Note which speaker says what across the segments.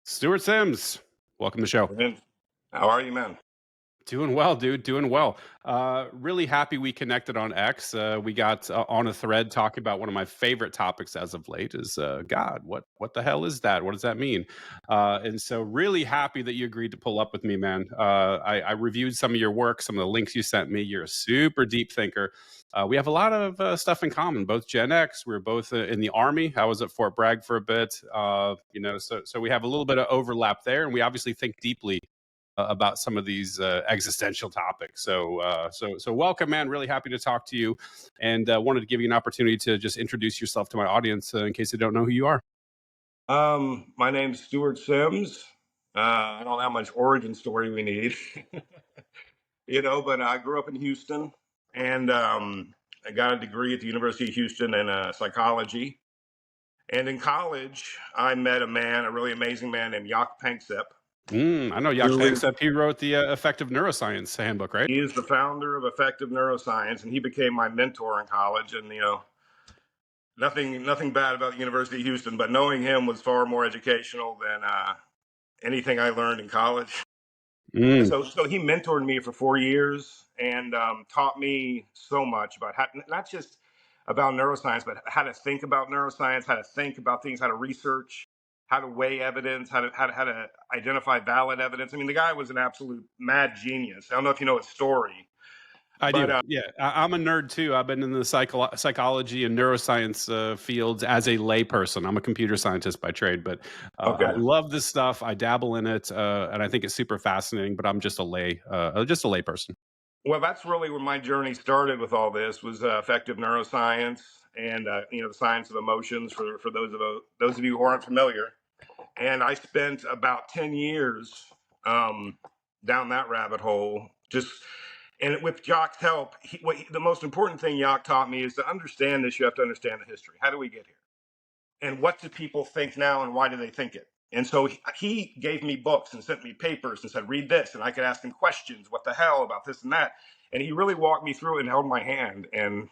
Speaker 1: Stuart Sims, welcome to the show.
Speaker 2: And how are you, man?
Speaker 1: Doing well, dude. Doing well. Really happy we connected on X. We got on a thread talking about one of my favorite topics as of late is God. What the hell is that? What does that mean? And so, really happy that you agreed to pull up with me, man. I reviewed some of your work, some of the links you sent me. You're a super deep thinker. We have a lot of stuff in common. Both Gen X. We were both in the Army. I was at Fort Bragg for a bit. So we have a little bit of overlap there, and we obviously think deeply about some of these existential topics. So welcome, man. Really happy to talk to you, and wanted to give you an opportunity to just introduce yourself to my audience in case they don't know who you are.
Speaker 2: My name's Stuart Sims. I don't know how much origin story we need, but I grew up in Houston and I got a degree at the University of Houston in psychology. And in college, I met a really amazing man named Jaak Panksepp.
Speaker 1: I know Jaak Panksepp. He wrote the Affective Neuroscience handbook, right?
Speaker 2: He is the founder of Affective Neuroscience, and he became my mentor in college. And nothing bad about the University of Houston, but knowing him was far more educational than anything I learned in college. So he mentored me for 4 years and taught me so much about how, not just about neuroscience, but how to think about neuroscience, how to think about things, how to research, how to weigh evidence, how to identify valid evidence. I mean, the guy was an absolute mad genius. I don't know if you know his story.
Speaker 1: I do. Yeah, I'm a nerd too. I've been in the psychology and neuroscience fields as a layperson. I'm a computer scientist by trade, but I love this stuff. I dabble in it, and I think it's super fascinating. But I'm just a layperson.
Speaker 2: Well, that's really where my journey started with all this was affective neuroscience and the science of emotions for those of you who aren't familiar. And I spent about 10 years down that rabbit hole. And with Jaak's help, the most important thing Jaak taught me is to understand this. You have to understand the history. How do we get here? And what do people think now, and why do they think it? And so he gave me books and sent me papers and said, read this. And I could ask him questions. What the hell about this and that? And he really walked me through it and held my hand. And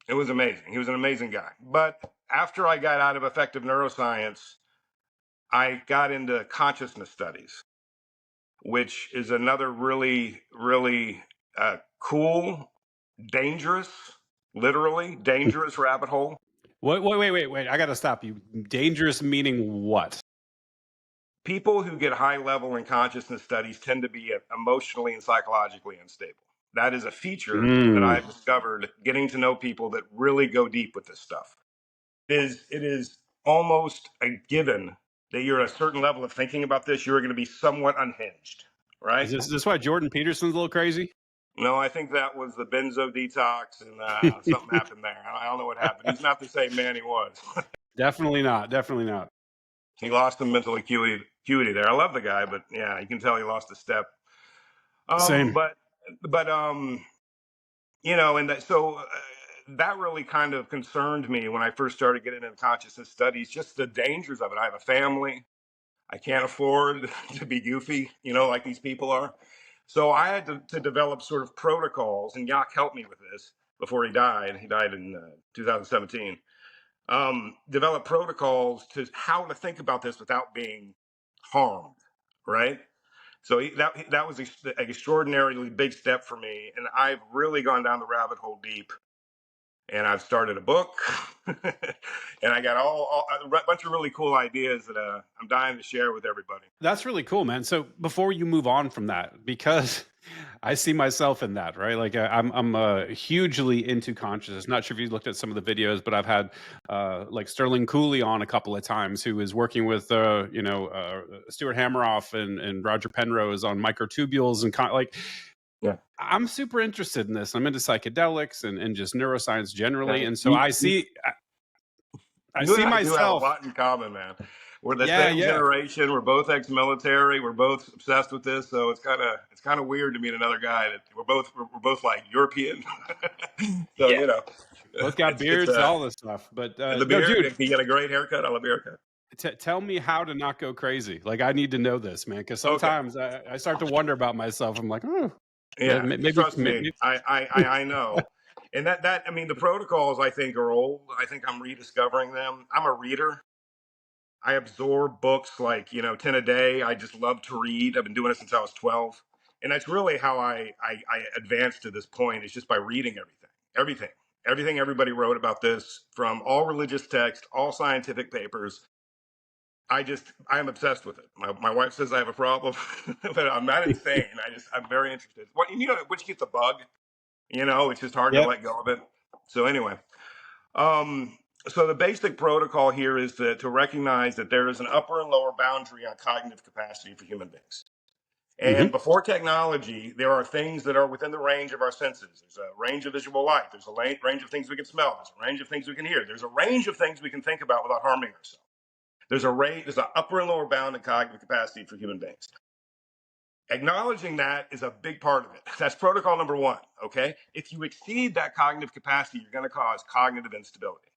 Speaker 2: it was amazing. He was an amazing guy. But after I got out of affective neuroscience, I got into consciousness studies, which is another really, really cool, dangerous, literally dangerous rabbit hole.
Speaker 1: Wait. I got to stop you. Dangerous meaning what?
Speaker 2: People who get high level in consciousness studies tend to be emotionally and psychologically unstable. That is a feature that I've discovered getting to know people that really go deep with this stuff. It is almost a given that you're at a certain level of thinking about this, you're going to be somewhat unhinged, right?
Speaker 1: Is this why Jordan Peterson's a little crazy?
Speaker 2: No, I think that was the benzo detox and something happened there. I don't know what happened. He's not the same man he was.
Speaker 1: Definitely not.
Speaker 2: He lost some mental acuity there. I love the guy, but yeah, you can tell he lost a step.
Speaker 1: Same.
Speaker 2: But that really kind of concerned me when I first started getting into consciousness studies, just the dangers of it. I have a family. I can't afford to be goofy, like these people are. So I had to develop sort of protocols, and Jaak helped me with this before he died. He died in 2017. Develop protocols to how to think about this without being harmed, right? So that was an extraordinarily big step for me, and I've really gone down the rabbit hole deep. And I've started a book, and I got a bunch of really cool ideas that I'm dying to share with everybody.
Speaker 1: That's really cool, man. So before you move on from that, because I see myself in that, right? Like I'm hugely into consciousness. Not sure if you looked at some of the videos, but I've had like Sterling Cooley on a couple of times, who is working with Stuart Hameroff and Roger Penrose on microtubules and like.
Speaker 2: Yeah.
Speaker 1: I'm super interested in this. I'm into psychedelics and just neuroscience generally. And so I see myself.
Speaker 2: Have a lot in common, man. We're the same generation. We're both ex-military. We're both obsessed with this. So it's kind of weird to meet another guy that we're both like European. So
Speaker 1: both got beards, all this stuff. But
Speaker 2: the beard, dude, you got a great haircut. I love your haircut.
Speaker 1: Tell me how to not go crazy. Like, I need to know this, man, because sometimes I start to wonder about myself. I'm like, oh.
Speaker 2: Yeah, trust me, I know. And the protocols I think are old. I think I'm rediscovering them. I'm a reader. I absorb books like, 10 a day. I just love to read. I've been doing it since I was 12. And that's really how I advanced to this point, is just by reading everything. Everything. Everything everybody wrote about this, from all religious texts, all scientific papers. I am obsessed with it. My wife says I have a problem, but I'm not insane. I'm very interested. What, which gets a bug, it's just hard to
Speaker 1: Yep.
Speaker 2: let go of it. So anyway, um, so the basic protocol here is to recognize that there is an upper and lower boundary on cognitive capacity for human beings. And
Speaker 1: Hmm.
Speaker 2: before technology, there are things that are within the range of our senses. There's a range of visual light. There's a range of things we can smell. There's a range of things we can hear. There's a range of things we can think about without harming ourselves. There's an upper and lower bound in cognitive capacity for human beings. Acknowledging that is a big part of it. That's protocol number one, okay? If you exceed that cognitive capacity, you're going to cause cognitive instability.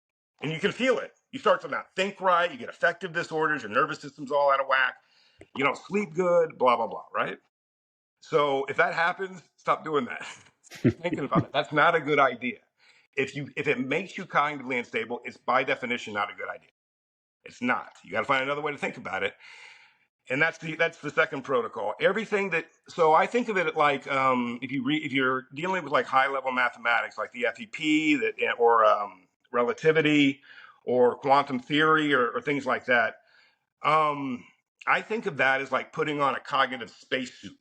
Speaker 2: And you can feel it. You start to not think right, you get affective disorders, your nervous system's all out of whack, you don't sleep good, blah, blah, blah, right? So if that happens, stop doing that. Stop thinking about it. That's not a good idea. If it makes you cognitively unstable, it's by definition not a good idea. It's not. You got to find another way to think about it. And that's the second protocol. Everything that, so I think of it like, if you're dealing with like high level mathematics, like the FEP or relativity or quantum theory or things like that. I think of that as like putting on a cognitive spacesuit,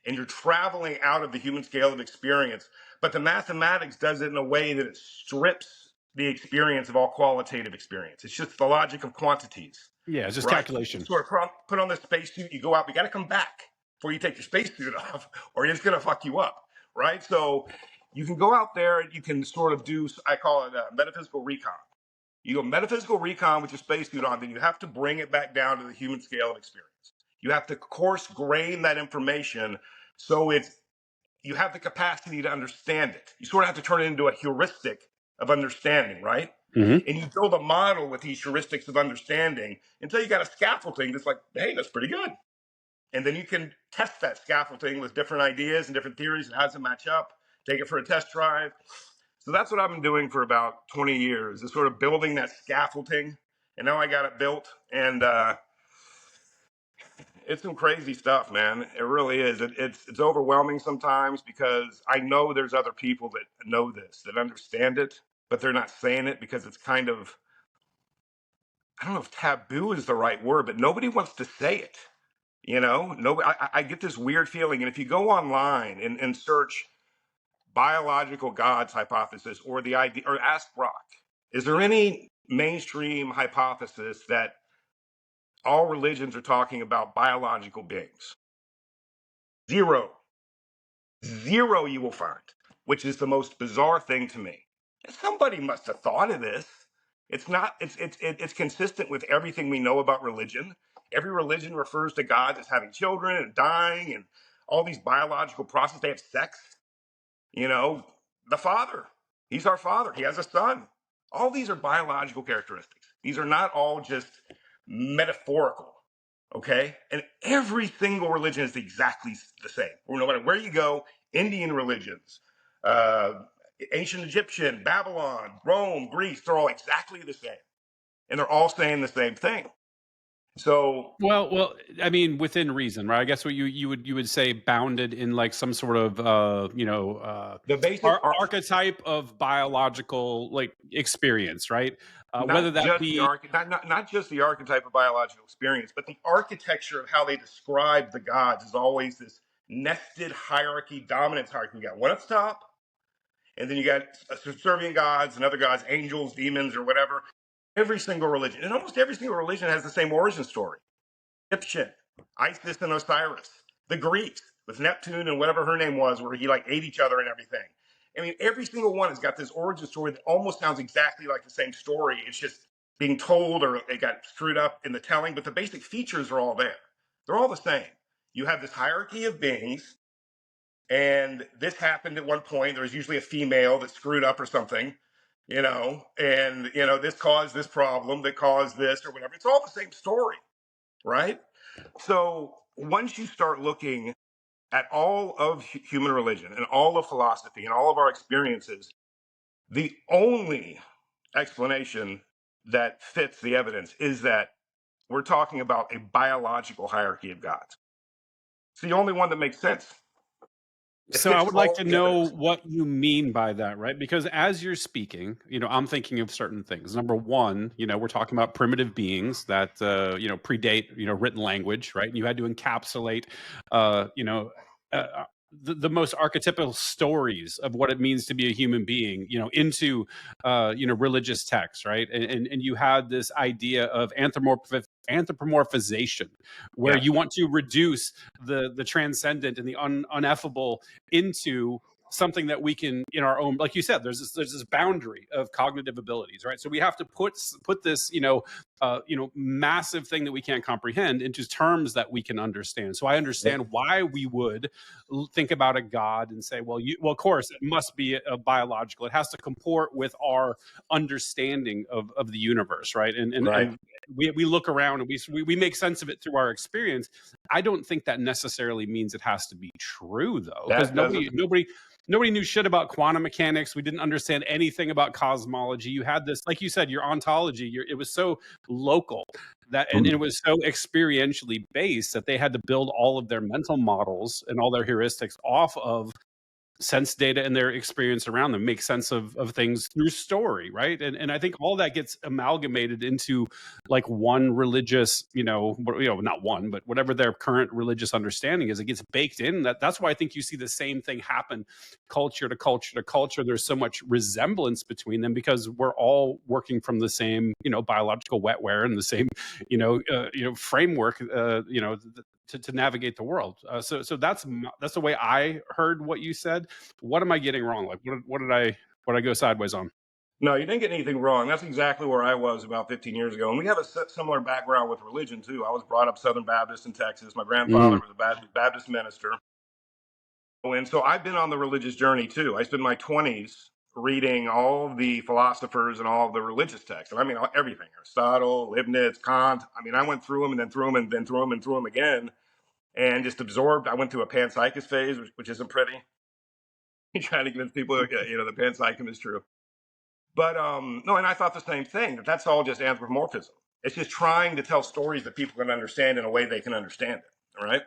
Speaker 2: and you're traveling out of the human scale of experience. But the mathematics does it in a way that it strips the experience of all qualitative experience. It's just the logic of quantities,
Speaker 1: Yeah, it's just
Speaker 2: right? You
Speaker 1: calculation.
Speaker 2: sort of put on the spacesuit, you go out, you got to come back before you take your spacesuit off, or it's going to fuck you up, right? So you can go out there and you can sort of do, I call it metaphysical recon. You go metaphysical recon with your spacesuit on, then you have to bring it back down to the human scale of experience. You have to coarse grain that information so you have the capacity to understand it. You sort of have to turn it into a heuristic of understanding, right?
Speaker 1: Hmm.
Speaker 2: And you build a model with these heuristics of understanding until you got a scaffolding that's like, hey, that's pretty good. And then you can test that scaffolding with different ideas and different theories and how does it match up, take it for a test drive. So that's what I've been doing for about 20 years, is sort of building that scaffolding. And now I got it built, and it's some crazy stuff, man. It really is. It's overwhelming sometimes, because I know there's other people that know this, that understand it, but they're not saying it because it's kind of, I don't know if taboo is the right word, but nobody wants to say it. I get this weird feeling. And if you go online and search biological gods hypothesis, or the idea, or ask Grok, is there any mainstream hypothesis that all religions are talking about biological beings? Zero. Zero you will find, which is the most bizarre thing to me. Somebody must have thought of this. It's not, it's consistent with everything we know about religion. Every religion refers to God as having children and dying and all these biological processes. They have sex. The Father, he's our Father. He has a son. All these are biological characteristics. These are not all just metaphorical. Okay? And every single religion is exactly the same. No matter where you go, Indian religions, uh, ancient Egyptian, Babylon, Rome, Greece, they're all exactly the same. And they're all saying the same thing. So
Speaker 1: Well, I mean, within reason, right? I guess what you would say bounded in like some sort of
Speaker 2: the basic
Speaker 1: archetype of biological like experience, right? Whether
Speaker 2: not
Speaker 1: that
Speaker 2: just the
Speaker 1: be
Speaker 2: not just the archetype of biological experience, but the architecture of how they describe the gods is always this nested hierarchy, dominance hierarchy. You got one at the top, and then you got subservient gods and other gods, angels, demons, or whatever. Every single religion, and almost every single religion, has the same origin story. Egyptian, Isis and Osiris, the Greeks with Neptune and whatever her name was, where he like ate each other and everything. I mean, every single one has got this origin story that almost sounds exactly like the same story. It's just being told, or it got screwed up in the telling, but the basic features are all there. They're all the same. You have this hierarchy of beings, and this happened at one point. There was usually a female that screwed up or something, and this caused this problem that caused this or whatever. It's all the same story, right? So once you start looking at all of human religion and all of philosophy and all of our experiences, the only explanation that fits the evidence is that We're talking about a biological hierarchy of gods. It's the only one that makes sense. It
Speaker 1: So I
Speaker 2: fits
Speaker 1: would like
Speaker 2: all
Speaker 1: to
Speaker 2: the
Speaker 1: know
Speaker 2: others.
Speaker 1: what you mean by that, right? Because as you're speaking, I'm thinking of certain things. Number one, we're talking about primitive beings that, predate, written language, right? And you had to encapsulate, uh, you know, the most archetypal stories of what it means to be a human being, into, religious texts, right? And you had this idea of anthropomorphization, where
Speaker 2: Yes.
Speaker 1: you want to reduce the transcendent and the uneffable into something that we can, in our own, like you said, there's this boundary of cognitive abilities, right? So we have to put this, massive thing that we can't comprehend into terms that we can understand. So I
Speaker 2: Yep.
Speaker 1: understand why we would think about a god and say, well, of course it must be a biological, it has to comport with our understanding of the universe, right? and and,
Speaker 2: Right.
Speaker 1: and we look around and we make sense of it through our experience. I don't think that necessarily means it has to be true, though, because
Speaker 2: That doesn't.
Speaker 1: nobody knew shit about quantum mechanics. We didn't understand anything about cosmology. You had this, like you said, your ontology. It was so local that, and it was so experientially based that they had to build all of their mental models and all their heuristics off of sense data and their experience around them, make sense of things through story, right? And I think all that gets amalgamated into like one religious, not one, but whatever their current religious understanding is, it gets baked in. That's why I think you see the same thing happen culture to culture to culture. There's so much resemblance between them because we're all working from the same, biological wetware and the same, framework, to navigate the world. So that's the way I heard what you said. What am I getting wrong? Like, what did I go sideways on?
Speaker 2: No, you didn't get anything wrong. That's exactly where I was about 15 years ago. And we have a similar background with religion, too. I was brought up Southern Baptist in Texas. My grandfather
Speaker 1: Mm.
Speaker 2: was a Baptist minister. And so I've been on the religious journey, too. I spent my 20s reading all of the philosophers and all of the religious texts. And I mean, everything Aristotle, Leibniz, Kant. I mean, I went through them and then through them and then through them and through them again and just absorbed. I went through a panpsychist phase, which isn't pretty. Trying to convince people, the panpsychism is true. But no, and I thought the same thing. That's all just anthropomorphism. It's just trying to tell stories that people can understand in a way they can understand it. All right,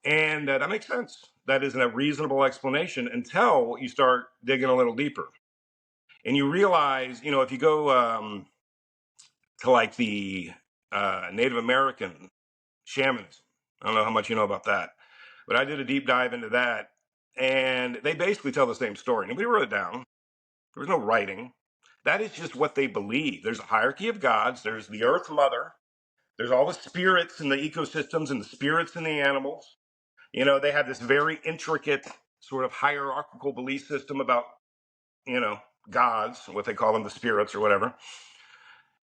Speaker 2: and that makes sense. That is a reasonable explanation until you start digging a little deeper, and you realize, if you go to like the Native American shamanism, I don't know how much you know about that, but I did a deep dive into that, and they basically tell the same story. Nobody wrote it down. There was no writing. That is just what they believe. There's a hierarchy of gods. There's the Earth Mother. There's all the spirits in the ecosystems and the spirits in the animals. They have this very intricate sort of hierarchical belief system about, you know, gods, what they call them, the spirits or whatever.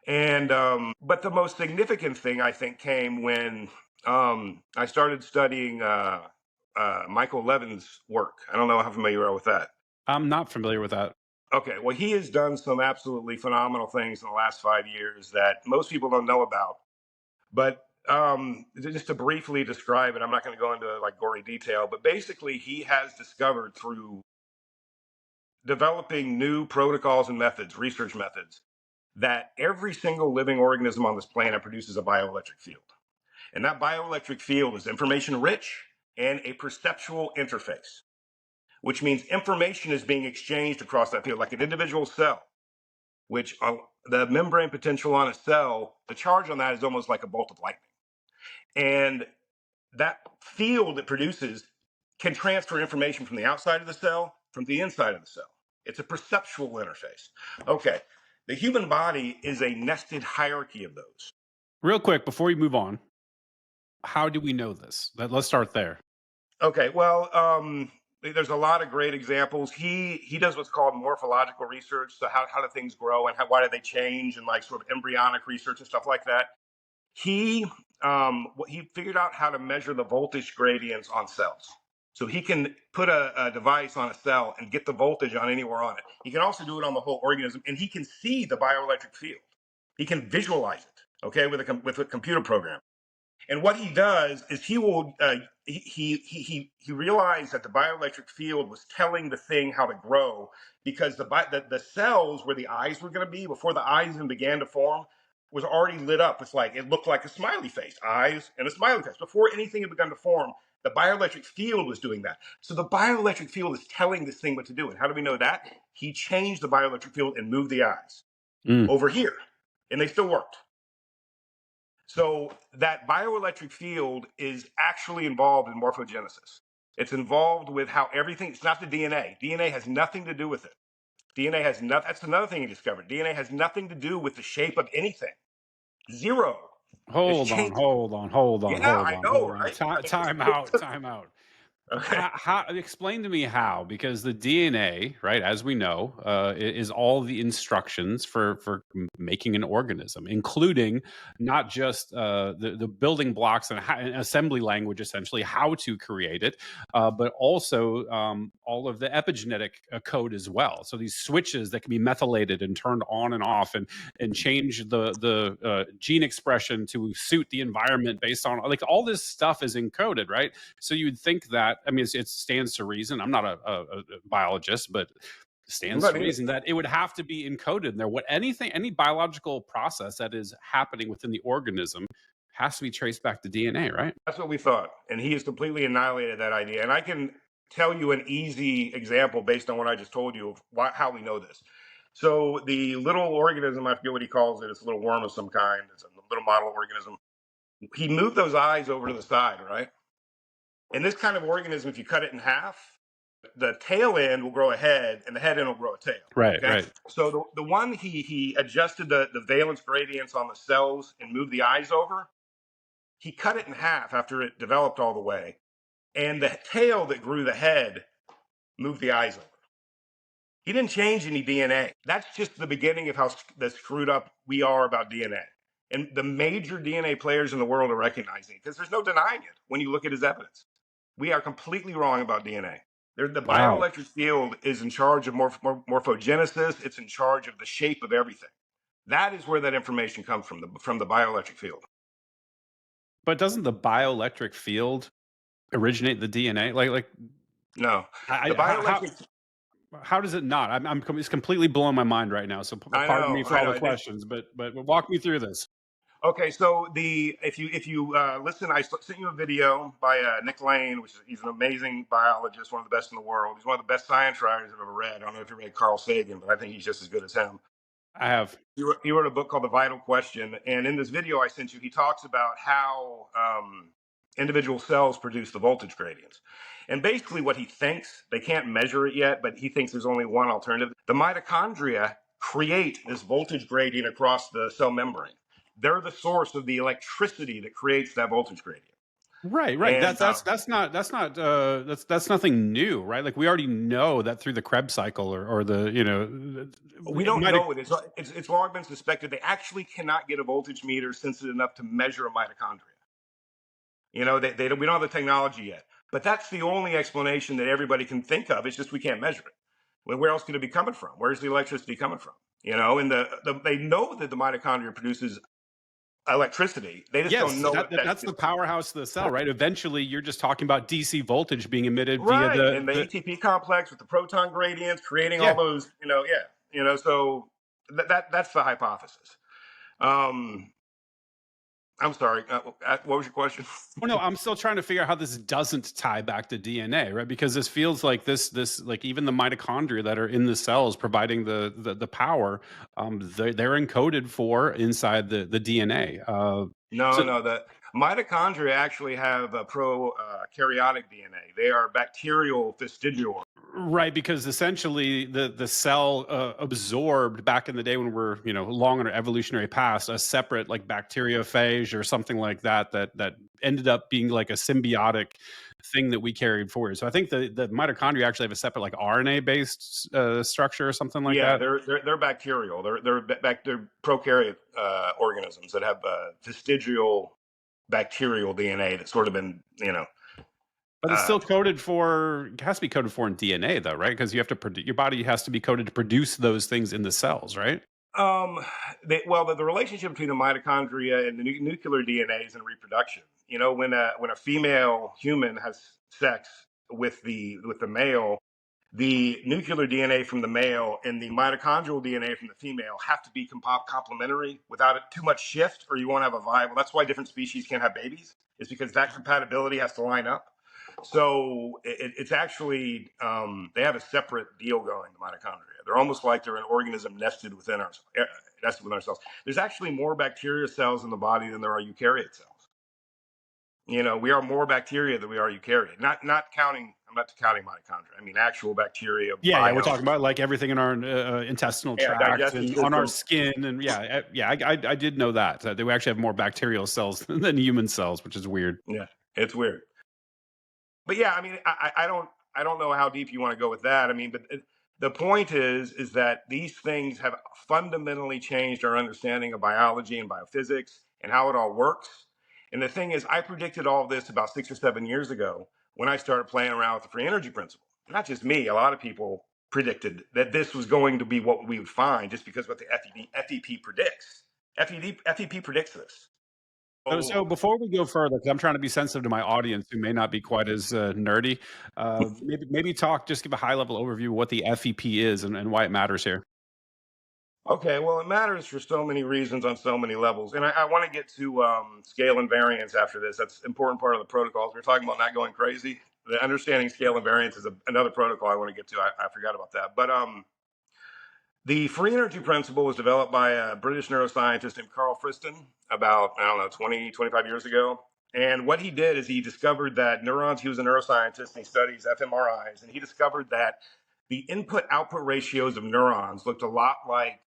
Speaker 2: And, but the most significant thing I think came when I started studying Michael Levin's work. I don't know how familiar you are with that.
Speaker 1: I'm not familiar with that.
Speaker 2: Okay, well, he has done some absolutely phenomenal things in the last 5 years that most people don't know about. But just to briefly describe it, I'm not going to go into like gory detail, but basically, he has discovered through developing new protocols and methods, research methods, that every single living organism on this planet produces a bioelectric field. And that bioelectric field is information rich and a perceptual interface, which means information is being exchanged across that field like an individual cell, which the membrane potential on a cell, the charge on that is almost like a bolt of lightning. And that field it produces can transfer information from the outside of the cell from the inside of the cell. It's a perceptual interface. Okay. The human body is a nested hierarchy of those.
Speaker 1: Real quick before you move on, how do we know this? Let's start there.
Speaker 2: Okay. Well, there's a lot of great examples. He does what's called morphological research. So how do things grow and why do they change, and like sort of embryonic research and stuff like that. He he figured out how to measure the voltage gradients on cells. So he can put a device on a cell and get the voltage on anywhere on it. He can also do it on the whole organism, and he can see the bioelectric field. He can visualize it, okay, with a computer program. And what he does is he will he realized that the bioelectric field was telling the thing how to grow because the cells where the eyes were going to be before the eyes even began to form, was already lit up. It's like, it looked like a smiley face, eyes and a smiley face. Before anything had begun to form, the bioelectric field was doing that. So the bioelectric field is telling this thing what to do. And how do we know that? He changed the bioelectric field and moved the eyes
Speaker 1: Mm.
Speaker 2: over here, and they still worked. So that bioelectric field is actually involved in morphogenesis. It's involved with how everything, it's not the DNA. DNA has nothing to do with it. DNA has nothing, that's another thing he discovered. DNA has nothing to do with the shape of anything. Zero. It's
Speaker 1: Hold on,
Speaker 2: changed.
Speaker 1: hold on, hold on,
Speaker 2: Yeah,
Speaker 1: hold
Speaker 2: I
Speaker 1: on,
Speaker 2: know,
Speaker 1: hold on.
Speaker 2: right? I mean,
Speaker 1: Time out, time out.
Speaker 2: okay.
Speaker 1: Explain to me how, because the DNA, right, as we know, is all the instructions for making an organism, including not just the building blocks and an assembly language, essentially how to create it, but also all of the epigenetic code as well. So these switches that can be methylated and turned on and off, and change the gene expression to suit the environment based on, like, all this stuff is encoded, right? So you would think that, I mean, it stands to reason. I'm not a biologist, but it stands
Speaker 2: But
Speaker 1: to reason that it would have to be encoded in there. Any biological process that is happening within the organism has to be traced back to DNA, right?
Speaker 2: that's what we thought. And he has completely annihilated that idea. And I can tell you an easy example based on what I just told you of how we know this. So the little organism, I forget what he calls it, it's a little worm of some kind, it's a little model organism. He moved those eyes over to the side, right? And this kind of organism, if you cut it in half, the tail end will grow a head and the head end will grow a tail.
Speaker 1: Right,
Speaker 2: Okay.
Speaker 1: right.
Speaker 2: So the one he adjusted the valence gradients on the cells and moved the eyes over, he cut it in half after it developed all the way. And the tail that grew the head moved the eyes over. He didn't change any DNA. That's just the beginning of how screwed up we are about DNA. And the major DNA players in the world are recognizing it because there's no denying it when you look at his evidence. We are completely wrong about DNA. The
Speaker 1: Wow.
Speaker 2: bioelectric field is in charge of morphogenesis. It's in charge of the shape of everything. That is where that information comes from the bioelectric field.
Speaker 1: But doesn't the bioelectric field originate the DNA? Like,
Speaker 2: No,
Speaker 1: I,
Speaker 2: the bioelectric.
Speaker 1: how does it not? It's completely blowing my mind right now. So
Speaker 2: I
Speaker 1: pardon me
Speaker 2: know,
Speaker 1: for
Speaker 2: I
Speaker 1: all
Speaker 2: know.
Speaker 1: the questions, but walk me through this.
Speaker 2: Okay, so if you listen, I sent you a video by Nick Lane, which is he's an amazing biologist, one of the best in the world. He's one of the best science writers I've ever read. I don't know if you read Carl Sagan, but I think he's just as good as him.
Speaker 1: I have.
Speaker 2: He wrote a book called The Vital Question, and in this video I sent you, he talks about how individual cells produce the voltage gradients. And basically, what he thinks, they can't measure it yet, but he thinks there's only one alternative. The mitochondria create this voltage gradient across the cell membrane. They're the source of the electricity that creates that voltage gradient.
Speaker 1: Right, right.
Speaker 2: And
Speaker 1: That's nothing new, right? Like, we already know that through the Krebs cycle, or
Speaker 2: we don't know it. It's long been suspected. They actually cannot get a voltage meter sensitive enough to measure a mitochondria. You know, we don't have the technology yet. But that's the only explanation that everybody can think of. It's just we can't measure it. Well, where else could it be coming from? Where's the electricity coming from? You know, and they know that the mitochondria produces electricity. They just don't
Speaker 1: yes,
Speaker 2: know
Speaker 1: that's the powerhouse of the cell, right? Eventually, you're just talking about DC voltage being emitted via
Speaker 2: right. And the ATP complex with the proton gradients creating all
Speaker 1: yeah.
Speaker 2: those, so that's the hypothesis. I'm sorry. What was your question?
Speaker 1: Well, no, I'm still trying to figure out how this doesn't tie back to DNA, right? Because this feels like this like, even the mitochondria that are in the cells providing the power, they're encoded for inside the DNA.
Speaker 2: No, the mitochondria actually have a prokaryotic DNA. They are bacterial vestigial.
Speaker 1: Right, because essentially the cell absorbed, back in the day when we're, long on our evolutionary past, a separate, like, bacteriophage or something like that ended up being like a symbiotic thing that we carried forward. So I think the mitochondria actually have a separate, like, RNA based structure or something like
Speaker 2: Yeah,
Speaker 1: that.
Speaker 2: they're bacterial. They're prokaryote organisms that have vestigial bacterial DNA that's sort of been
Speaker 1: But it's still coded for. It has to be coded for in DNA, though, right? Because you have to your body has to be coded to produce those things in the cells, right?
Speaker 2: The relationship between the mitochondria and the nuclear DNA is in reproduction. You know, when a female human has sex with the male, the nuclear DNA from the male and the mitochondrial DNA from the female have to be complementary without it too much shift, or you won't have a viable. That's why different species can't have babies, is because that compatibility has to line up. So it's actually they have a separate deal going. The mitochondria, they're almost like they're an organism nested within ourselves. There's actually more bacteria cells in the body than there are eukaryote cells. You know, we are more bacteria than we are eukaryote. Not counting. I'm not counting mitochondria. I mean actual bacteria,
Speaker 1: Yeah, we're
Speaker 2: biome.
Speaker 1: talking about like everything in our intestinal
Speaker 2: Yeah,
Speaker 1: tract
Speaker 2: digestive
Speaker 1: and on our
Speaker 2: system.
Speaker 1: skin, and I did know that we actually have more bacterial cells than human cells, which is weird.
Speaker 2: Yeah, it's weird. But yeah, I mean, I don't know how deep you want to go with that. I mean, but the point is that these things have fundamentally changed our understanding of biology and biophysics and how it all works. And the thing is, I predicted all of this about 6 or 7 years ago when I started playing around with the free energy principle. Not just me, a lot of people predicted that this was going to be what we would find just because what the FEP predicts. FEP predicts this.
Speaker 1: So before we go further, because I'm trying to be sensitive to my audience who may not be quite as nerdy, maybe just give a high level overview of what the FEP is and why it matters here.
Speaker 2: Okay, well, it matters for so many reasons on so many levels. And I want to get to scale and variance after this. That's an important part of the protocols. We're talking about not going crazy. The understanding scale and variance is another protocol I want to get to. I forgot about that. But the free energy principle was developed by a British neuroscientist named Carl Friston about, I don't know, 20, 25 years ago. And what he did is he discovered that neurons, he was a neuroscientist and he studies fMRIs, and he discovered that the input output ratios of neurons looked a lot like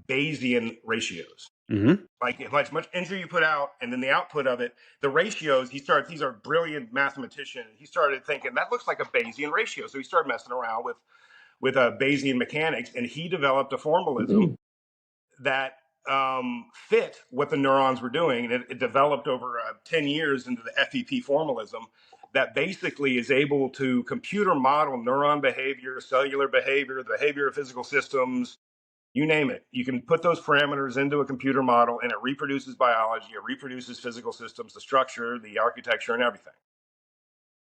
Speaker 2: Bayesian ratios.
Speaker 1: Mm-hmm.
Speaker 2: Like as much energy you put out and then the output of it, the ratios, he's a brilliant mathematician. He started thinking that looks like a Bayesian ratio. So he started messing around with Bayesian mechanics, and he developed a formalism that fit what the neurons were doing. And it developed over 10 years into the FEP formalism that basically is able to computer model neuron behavior, cellular behavior, the behavior of physical systems, you name it. You can put those parameters into a computer model and it reproduces biology, it reproduces physical systems, the structure, the architecture, and everything.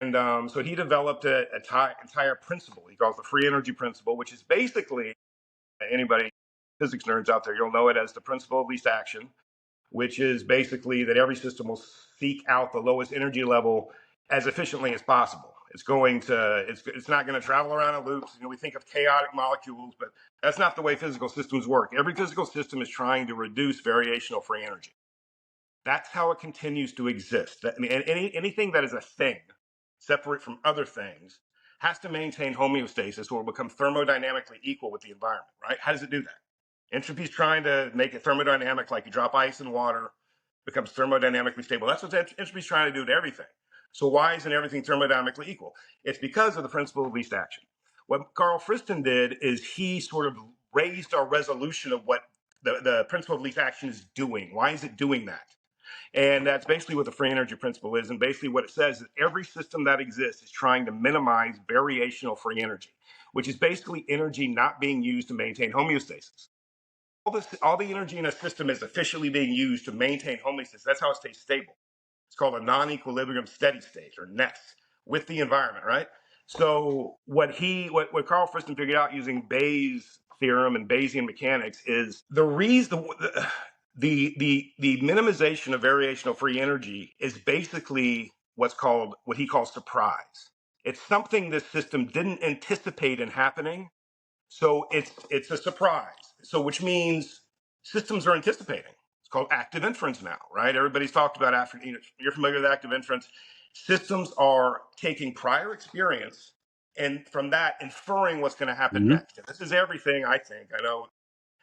Speaker 2: And so he developed an entire principle. He calls the free energy principle, which is basically, anybody physics nerds out there, you'll know it as the principle of least action, which is basically that every system will seek out the lowest energy level as efficiently as possible. It's not going to travel around in loops. You know, we think of chaotic molecules, but that's not the way physical systems work. Every physical system is trying to reduce variational free energy. That's how it continues to exist. I mean, anything that is a thing, separate from other things, has to maintain homeostasis or become thermodynamically equal with the environment, right? How does it do that? Entropy is trying to make it thermodynamic, like you drop ice in water, becomes thermodynamically stable. That's what entropy is trying to do to everything. So why isn't everything thermodynamically equal? It's because of the principle of least action. What Carl Friston did is he sort of raised our resolution of what the principle of least action is doing. Why is it doing that? And that's basically what the free energy principle is. And basically what it says is every system that exists is trying to minimize variational free energy, which is basically energy not being used to maintain homeostasis. All the energy in a system is efficiently being used to maintain homeostasis. That's how it stays stable. It's called a non-equilibrium steady state, or NES, with the environment, right? So what Carl Friston figured out using Bayes' theorem and Bayesian mechanics is the reason the minimization of variational free energy is basically what he calls surprise. It's something this system didn't anticipate in happening, so it's a surprise. So which means systems are anticipating. It's called active inference now, right? Everybody's talked about after, you're familiar with active inference. Systems are taking prior experience and from that inferring what's going to happen
Speaker 1: Mm-hmm.
Speaker 2: next. And this is everything, I think. I know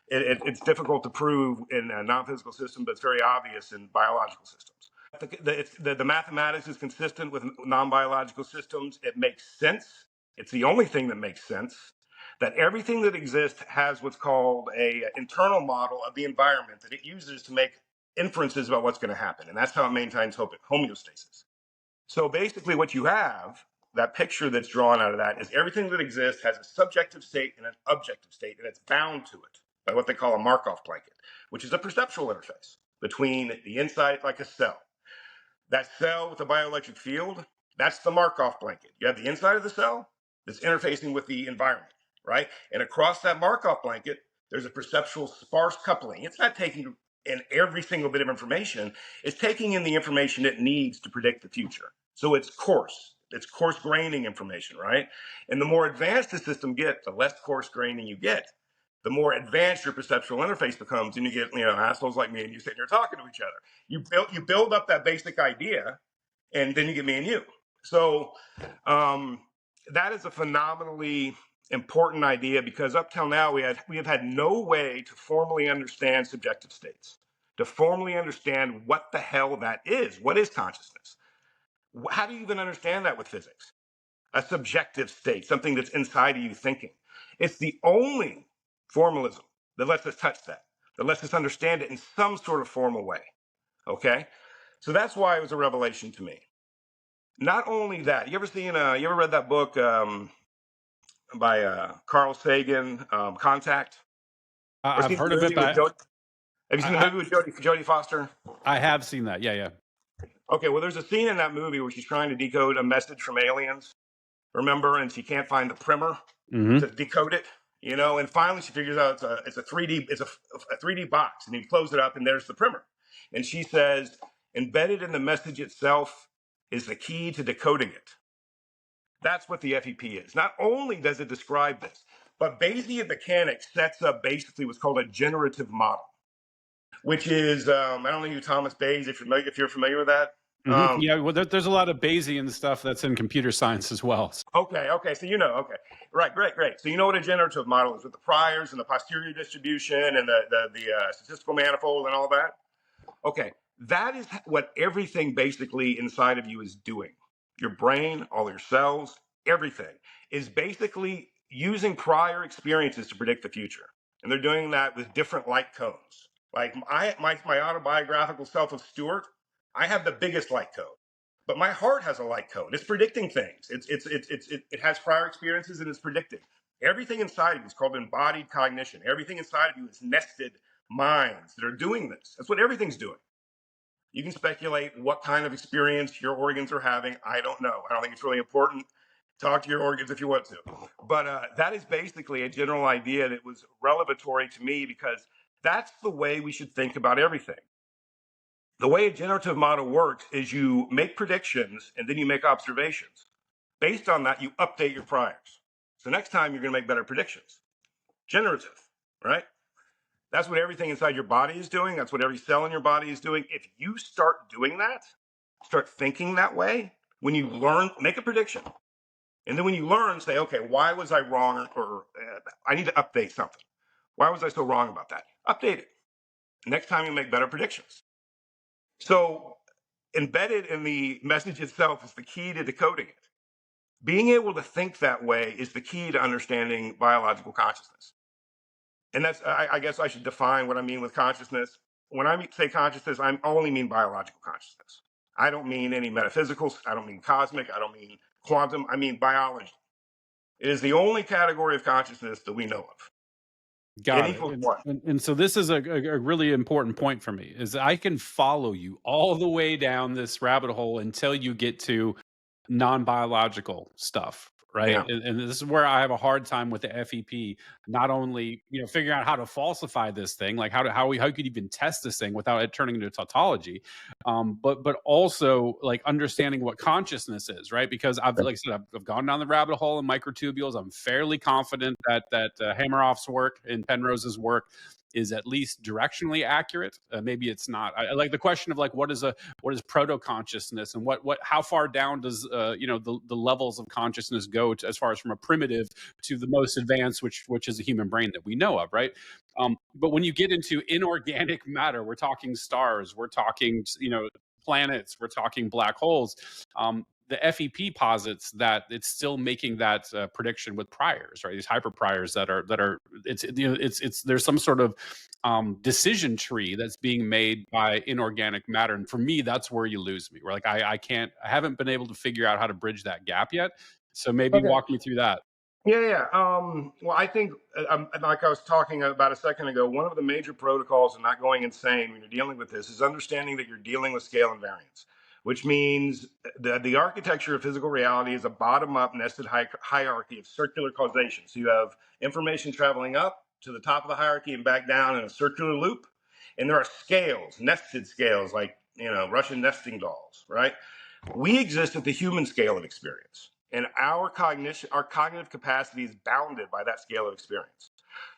Speaker 2: it's difficult to prove in a non-physical system, but it's very obvious in biological systems. The mathematics is consistent with non-biological systems. It makes sense. It's the only thing that makes sense. That everything that exists has what's called a internal model of the environment that it uses to make inferences about what's going to happen, and that's how it maintains homeostasis. So basically, what you have, that picture that's drawn out of that, is everything that exists has a subjective state and an objective state, and it's bound to it by what they call a Markov blanket, which is a perceptual interface between the inside, like a cell. That cell with a bioelectric field, That's the Markov blanket. You have the inside of the cell that's interfacing with the environment, right? And across that Markov blanket, there's a perceptual sparse coupling. It's not taking in every single bit of information. It's taking in the information it needs to predict the future. So it's coarse. It's coarse graining information, right? And the more advanced the system gets, the less coarse graining you get. The more advanced your perceptual interface becomes, and you get, assholes like me and you sitting here talking to each other. You build up that basic idea, and then you get me and you. So that is a phenomenally important idea, because up till now we have had no way to formally understand subjective states, to formally understand what the hell that is. What is consciousness? How do you even understand that with physics? A subjective state, something that's inside of you thinking. It's the only formalism that lets us touch that lets us understand it in some sort of formal way. Okay? So that's why it was a revelation to me. Not only that, you ever read that book by Carl Sagan, Contact? Or
Speaker 1: I've
Speaker 2: seen
Speaker 1: heard
Speaker 2: the
Speaker 1: of it,
Speaker 2: movie with
Speaker 1: but
Speaker 2: Jodie? Have you seen the
Speaker 1: I
Speaker 2: movie with Jodie Foster?
Speaker 1: I have seen that. Yeah, yeah.
Speaker 2: Okay, well, there's a scene in that movie where she's trying to decode a message from aliens, remember, and she can't find the primer
Speaker 1: Hmm.
Speaker 2: to decode it, and finally she figures out it's a 3D box, and you close it up, and there's the primer, and she says, embedded in the message itself is the key to decoding it. That's what the FEP is. Not only does it describe this, but Bayesian mechanics sets up basically what's called a generative model, which is I don't know who Thomas Bayes, if you're familiar with that.
Speaker 1: Yeah, well, there's a lot of Bayesian stuff that's in computer science as well.
Speaker 2: Okay, so okay, right, great. So you know what a generative model is, with the priors and the posterior distribution and the statistical manifold and all that. Okay, that is what everything basically inside of you is doing. Your brain, all your cells, everything is basically using prior experiences to predict the future, and they're doing that with different light cones. Like my autobiographical self of Stuart, I have the biggest light cone, but my heart has a light cone. It's predicting things. It has prior experiences and it's predicting. Everything inside of you is called embodied cognition. Everything inside of you is nested minds that are doing this. That's what everything's doing. You can speculate what kind of experience your organs are having. I don't know. I don't think it's really important. Talk to your organs if you want to. But that is basically a general idea that was revelatory to me, because that's the way we should think about everything. The way a generative model works is you make predictions and then you make observations. Based on that, you update your priors. So next time you're going to make better predictions. Generative, right? That's what everything inside your body is doing. That's what every cell in your body is doing. If you start doing that, start thinking that way, when you learn, make a prediction. And then when you learn, say, okay, why was I wrong? Or I need to update something. Why was I so wrong about that? Update it. Next time you make better predictions. So embedded in the message itself is the key to decoding it. Being able to think that way is the key to understanding biological consciousness. And that's, I guess I should define what I mean with consciousness. When I say consciousness, I only mean biological consciousness. I don't mean any metaphysical, I don't mean cosmic, I don't mean quantum, I mean biology. It is the only category of consciousness that we know of. N
Speaker 1: Got it.
Speaker 2: equals
Speaker 1: And,
Speaker 2: one.
Speaker 1: and and so this is a really important point for me, is I can follow you all the way down this rabbit hole until you get to non-biological stuff, right?
Speaker 2: Yeah.
Speaker 1: And this is where I have a hard time with the FEP, not only, figuring out how to falsify this thing, like how you could even test this thing without it turning into tautology, but also like understanding what consciousness is, right? Because like I said, I've gone down the rabbit hole in microtubules. I'm fairly confident that Hammeroff's work and Penrose's work is at least directionally accurate. Maybe it's not. I like the question of like what is proto consciousness, and how far down does the levels of consciousness go to, as far as from a primitive to the most advanced, which is a human brain that we know of, right? But when you get into inorganic matter, we're talking stars, we're talking planets, we're talking black holes. The FEP posits that it's still making that prediction with priors, right? These hyper priors that are it's there's some sort of decision tree that's being made by inorganic matter, and for me, that's where you lose me. Where like I haven't been able to figure out how to bridge that gap yet. So maybe
Speaker 2: Okay.
Speaker 1: walk me through that.
Speaker 2: Yeah. Well, I think, like I was talking about a second ago, one of the major protocols in not going insane when you're dealing with this is understanding that you're dealing with scale and variance. which means the architecture of physical reality is a bottom-up nested hierarchy of circular causation. So you have information traveling up to the top of the hierarchy and back down in a circular loop. And there are scales, nested scales, like, Russian nesting dolls, right? We exist at the human scale of experience, and our cognitive capacity is bounded by that scale of experience.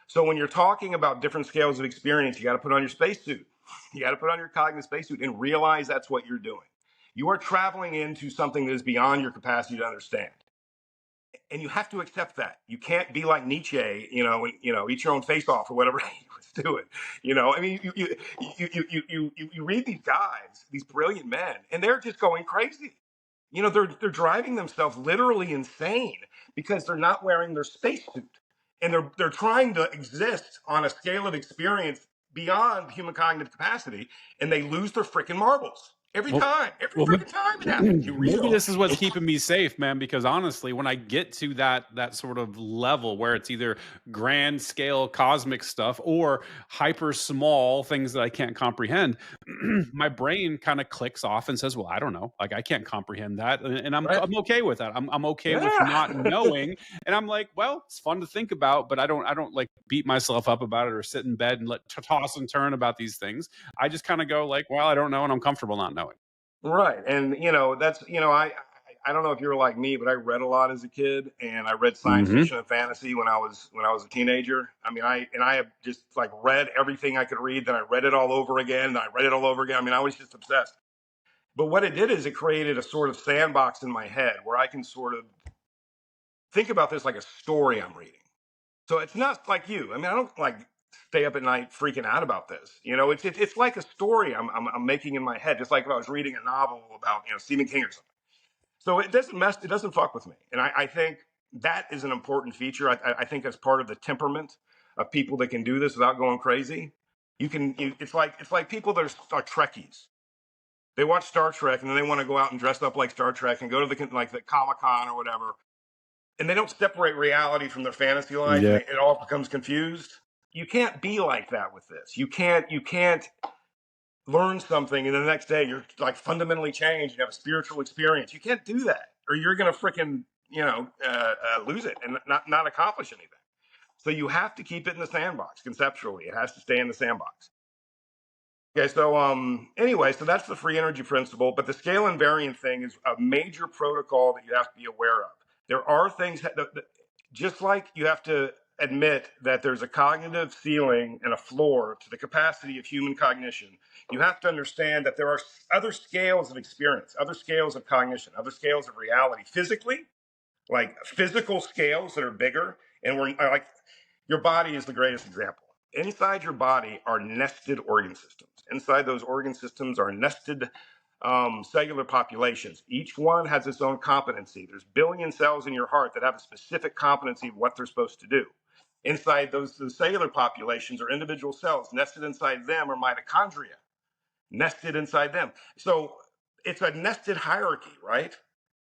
Speaker 2: So when you're talking about different scales of experience, you got to put on your spacesuit. You got to put on your cognitive spacesuit and realize that's what you're doing. You are traveling into something that is beyond your capacity to understand. And you have to accept that. You can't be like Nietzsche, eat your own face off or whatever he was doing. I mean, you read these guys, these brilliant men, and they're just going crazy. They're driving themselves literally insane because they're not wearing their spacesuit, and they're trying to exist on a scale of experience beyond human cognitive capacity, and they lose their freaking marbles. Every
Speaker 1: Well,
Speaker 2: time, every
Speaker 1: well,
Speaker 2: freaking time it happens. You
Speaker 1: maybe
Speaker 2: real.
Speaker 1: this is what's keeping me safe, man. Because honestly, when I get to that sort of level where it's either grand scale cosmic stuff or hyper small things that I can't comprehend, my brain kind of clicks off and says, "Well, I don't know. Like I can't comprehend that," and
Speaker 2: Right?
Speaker 1: I'm okay with that. I'm okay with not
Speaker 2: Yeah.
Speaker 1: knowing, and I'm like, well, it's fun to think about, but I don't like beat myself up about it or sit in bed and let toss and turn about these things. I just kind of go like, well, I don't know, and I'm comfortable not knowing.
Speaker 2: Right. And that's I don't know if you were like me, but I read a lot as a kid, and I read science
Speaker 1: Hmm.
Speaker 2: fiction and fantasy when I was a teenager. I mean, I have just like read everything I could read, then I read it all over again, and I read it all over again. I mean, I was just obsessed. But what it did is it created a sort of sandbox in my head where I can sort of think about this like a story I'm reading. So it's not like you. I mean, I don't like stay up at night freaking out about this. It's like a story I'm making in my head, just like if I was reading a novel about Stephen King or something. So it doesn't fuck with me, and I think that is an important feature. I think that's part of the temperament of people that can do this without going crazy. It's like people that are Trekkies. They watch Star Trek and then they want to go out and dress up like Star Trek and go to the Comic Con or whatever, and they don't separate reality from their fantasy life, and
Speaker 1: Yeah.
Speaker 2: it all becomes confused. You can't be like that with this. You can't learn something and the next day you're like fundamentally changed. You have a spiritual experience. You can't do that, or you're gonna freaking lose it and not accomplish anything. So you have to keep it in the sandbox. Conceptually, it has to stay in the sandbox. Okay, so anyway, so that's the free energy principle, but the scale invariant thing is a major protocol that you have to be aware of. There are things just like you have to admit that there's a cognitive ceiling and a floor to the capacity of human cognition. You have to understand that there are other scales of experience, other scales of cognition, other scales of reality, physically, like physical scales that are bigger, and we're like your body is the greatest example. Inside your body are nested organ systems. Inside those organ systems are nested cellular populations. Each one has its own competency. There's billion cells in your heart that have a specific competency of what they're supposed to do. Inside those cellular populations are individual cells. Nested inside them are mitochondria. Nested inside them. So it's a nested hierarchy, right?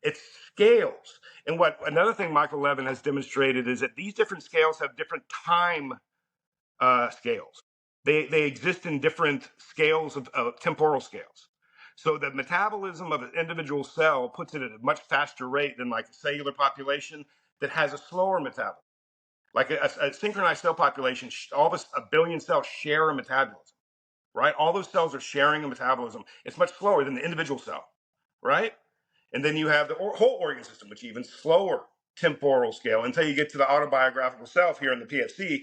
Speaker 2: It's scales. And what another thing Michael Levin has demonstrated is that these different scales have different time scales. They exist in different scales of temporal scales. So the metabolism of an individual cell puts it at a much faster rate than like a cellular population that has a slower metabolism. Like a synchronized cell population, all this a billion cells share a metabolism, right? All those cells are sharing a metabolism. It's much slower than the individual cell, right? And then you have the whole organ system, which even slower temporal scale until you get to the autobiographical self here in the PFC,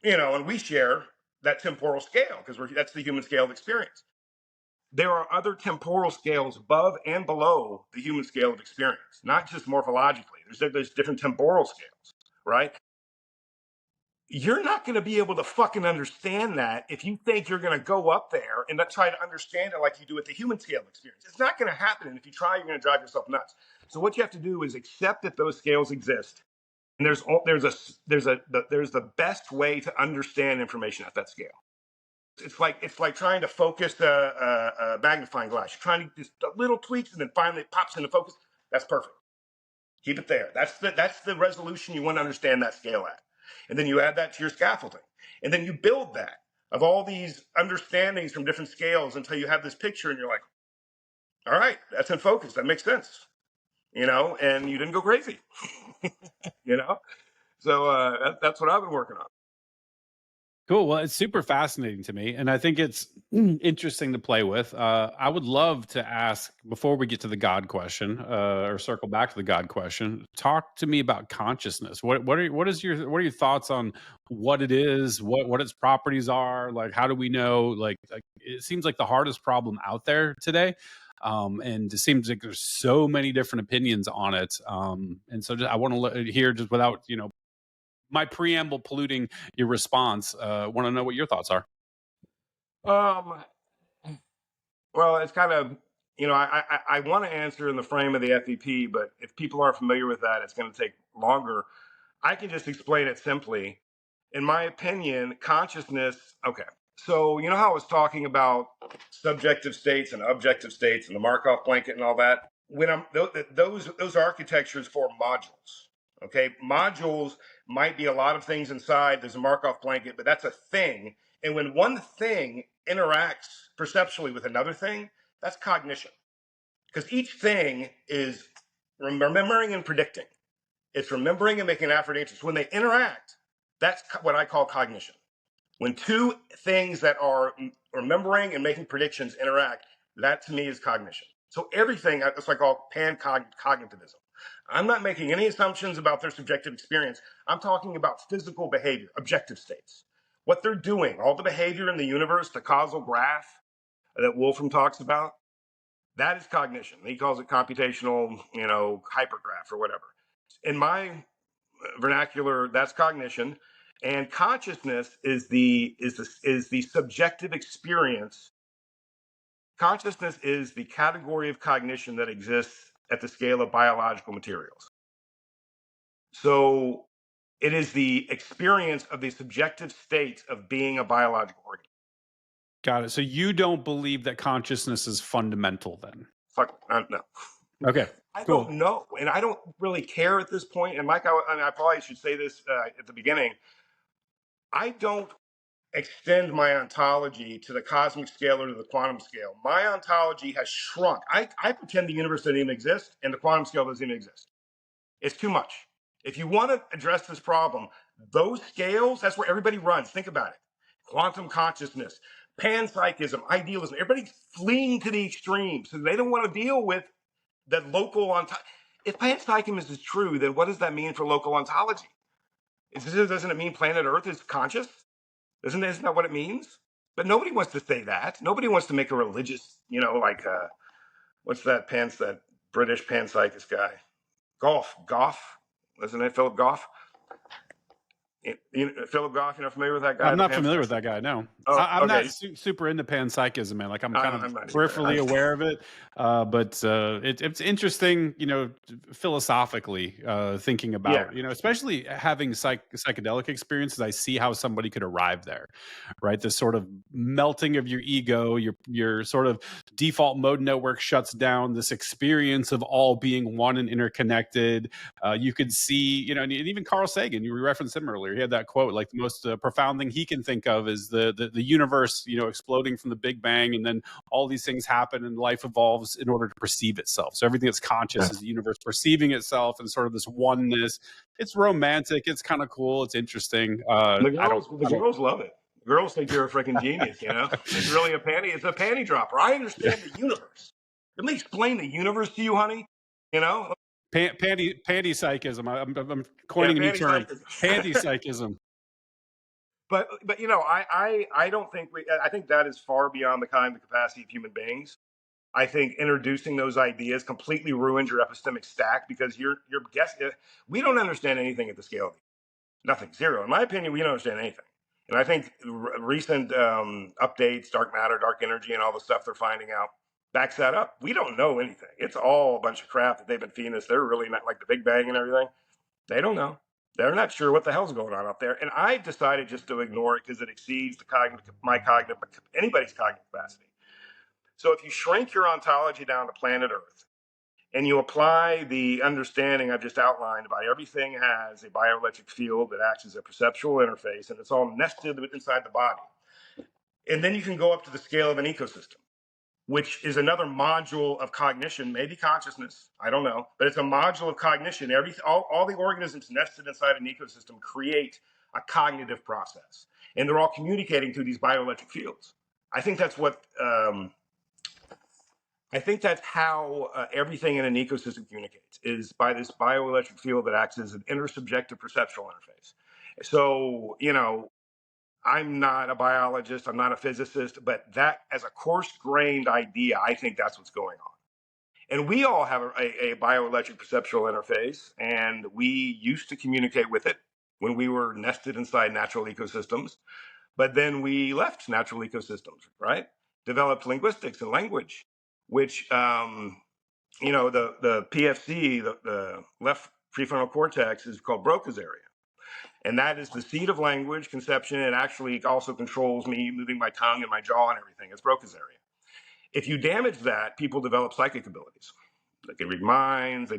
Speaker 2: and we share that temporal scale because that's the human scale of experience. There are other temporal scales above and below the human scale of experience, not just morphologically. There's different temporal scales, right? You're not going to be able to fucking understand that if you think you're going to go up there and try to understand it like you do at the human scale experience. It's not going to happen. And if you try, you're going to drive yourself nuts. So what you have to do is accept that those scales exist. And there's the best way to understand information at that scale. It's like trying to focus a magnifying glass. You're trying to just little tweaks, and then finally it pops into focus. That's perfect. Keep it there. That's the resolution you want to understand that scale at. And then you add that to your scaffolding. And then you build that of all these understandings from different scales until you have this picture and you're like, All right, that's in focus. That makes sense. And you didn't go crazy. you know. So that's what I've been working on.
Speaker 1: Cool. Well, it's super fascinating to me, and I think it's interesting to play with. I would love to ask before we get to the God question, or circle back to the God question. Talk to me about consciousness. What are your thoughts on what it is, what its properties are? Like, how do we know? Like it seems like the hardest problem out there today. And it seems like there's so many different opinions on it. And so I want to hear, just without my preamble polluting your response. Want to know what your thoughts are.
Speaker 2: Um, well, it's kind of, I want to answer in the frame of the FEP, but if people aren't familiar with that, it's going to take longer. I can just explain it simply. In my opinion, consciousness, okay. So, you know how I was talking about subjective states and objective states and the Markov blanket and all that? When I'm those architectures form modules. Okay, modules might be a lot of things inside. There's a Markov blanket, but that's a thing. And when one thing interacts perceptually with another thing, that's cognition. Because each thing is remembering and predicting. It's remembering and making affirmations. When they interact, that's what I call cognition. When two things that are remembering and making predictions interact, that to me is cognition. So everything, that's what I call pancognitivist. I'm not making any assumptions about their subjective experience. I'm talking about physical behavior, objective states. What they're doing, all the behavior in the universe, the causal graph that Wolfram talks about, that is cognition. He calls it computational, hypergraph or whatever. In my vernacular, that's cognition, and consciousness is the subjective experience. Consciousness is the category of cognition that exists at the scale of biological materials. So it is the experience of the subjective states of being a biological organism.
Speaker 1: Got it. So you don't believe that consciousness is fundamental then?
Speaker 2: Fuck, no.
Speaker 1: Okay,
Speaker 2: I don't
Speaker 1: cool.
Speaker 2: know, and I don't really care at this point. And Mike, I probably should say this at the beginning. I don't extend my ontology to the cosmic scale or to the quantum scale. My ontology has shrunk. I pretend the universe doesn't even exist and the quantum scale doesn't even exist. It's too much. If you want to address this problem, those scales, that's where everybody runs. Think about it. Quantum consciousness, panpsychism, idealism, everybody's fleeing to the extremes. So they don't want to deal with the local ontology. If panpsychism is true, then what does that mean for local ontology? Doesn't it mean planet Earth is conscious? Isn't that what it means? But nobody wants to say that. Nobody wants to make a religious, what's that British panpsychist guy? Goff, isn't it Philip Goff? Philip Goff, you're not familiar with that guy?
Speaker 1: I'm
Speaker 2: The
Speaker 1: not familiar with
Speaker 2: panpsychist.
Speaker 1: that guy. No,
Speaker 2: Oh,
Speaker 1: I'm not
Speaker 2: okay.
Speaker 1: super into panpsychism, man. Like I'm kind of
Speaker 2: I'm not either.
Speaker 1: peripherally aware of it, but it's interesting, philosophically thinking
Speaker 2: Yeah.
Speaker 1: about, especially having psychedelic experiences. I see how somebody could arrive there, right? This sort of melting of your ego, your sort of default mode network shuts down. This experience of all being one and interconnected. You could see, and even Carl Sagan, you referenced him earlier. He had that quote, like the most profound thing he can think of is the universe, exploding from the Big Bang, and then all these things happen, and life evolves in order to perceive itself. So everything that's conscious is the universe perceiving itself, and sort of this oneness. It's romantic. It's kind of cool. It's interesting.
Speaker 2: The girls love it. Girls think you're a freaking genius. It's really It's a panty dropper. I
Speaker 1: Yeah.
Speaker 2: understand the universe. Let me explain the universe to you, honey. You know,
Speaker 1: Panty psychism. I'm
Speaker 2: yeah,
Speaker 1: coining a new
Speaker 2: panty
Speaker 1: term.
Speaker 2: psychism.
Speaker 1: Panty psychism.
Speaker 2: But I don't think I think that is far beyond the kind of capacity of human beings. I think introducing those ideas completely ruins your epistemic stack because you're guessing. We don't understand anything at the scale of nothing, zero. In my opinion, we don't understand anything. And I think recent updates, dark matter, dark energy, and all the stuff they're finding out backs that up. We don't know anything. It's all a bunch of crap that they've been feeding us. They're really not like the Big Bang and everything. They don't know. They're not sure what the hell's going on out there. And I decided just to ignore it because it exceeds anybody's cognitive capacity. So if you shrink your ontology down to planet Earth and you apply the understanding I've just outlined by everything has a bioelectric field that acts as a perceptual interface and it's all nested inside the body. And then you can go up to the scale of an ecosystem. which is another module of cognition, maybe consciousness, I don't know, but it's a module of cognition. All the organisms nested inside an ecosystem create a cognitive process, and they're all communicating through these bioelectric fields. I think that's what I think that's how everything in an ecosystem communicates, is by this bioelectric field that acts as an intersubjective perceptual interface. So, I'm not a biologist, I'm not a physicist, but that as a coarse-grained idea, I think that's what's going on. And we all have a bioelectric perceptual interface, and we used to communicate with it when we were nested inside natural ecosystems. But then we left natural ecosystems, right? Developed linguistics and language, which, the PFC, the left prefrontal cortex, is called Broca's area. And that is the seat of language, conception, and actually also controls me moving my tongue and my jaw and everything. It's Broca's area. If you damage that, people develop psychic abilities. They can read minds.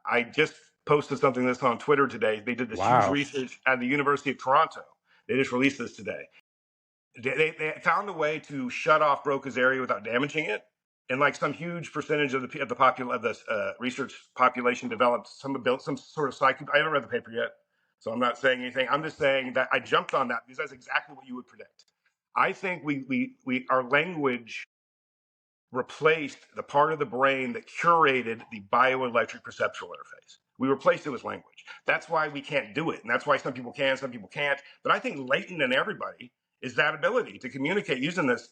Speaker 2: I just posted something this on Twitter today. They did this huge
Speaker 1: Wow.
Speaker 2: research at the University of Toronto. They just released this today. They found a way to shut off Broca's area without damaging it, and like some huge percentage of the research population developed some sort of psychic. I haven't read the paper yet, so I'm not saying anything. I'm just saying that I jumped on that because that's exactly what you would predict. I think our language replaced the part of the brain that curated the bioelectric perceptual interface. We replaced it with language. That's why we can't do it, and that's why some people can, some people can't. But I think latent in everybody is that ability to communicate using this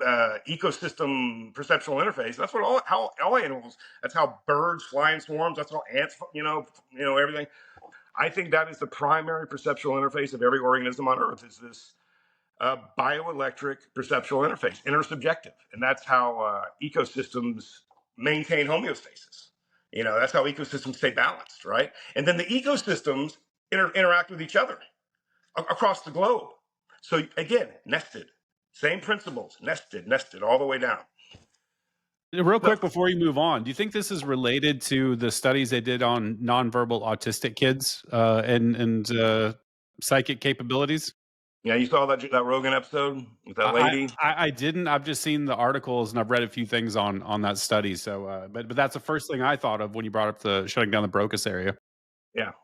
Speaker 2: ecosystem perceptual interface. That's what all animals. That's how birds fly in swarms. That's how ants, everything. I think that is the primary perceptual interface of every organism on Earth. Is this bioelectric perceptual interface, intersubjective, and that's how ecosystems maintain homeostasis. That's how ecosystems stay balanced, right? And then the ecosystems interact with each other across the globe. So again, nested, same principles, nested all the way down.
Speaker 1: Real quick before you move on, do you think this is related to the studies they did on nonverbal autistic kids and psychic capabilities?
Speaker 2: Yeah, you saw that Rogan episode with that
Speaker 1: I,
Speaker 2: lady.
Speaker 1: I didn't. I've just seen the articles and I've read a few things on that study. So, but that's the first thing I thought of when you brought up the shutting down the Broca's area.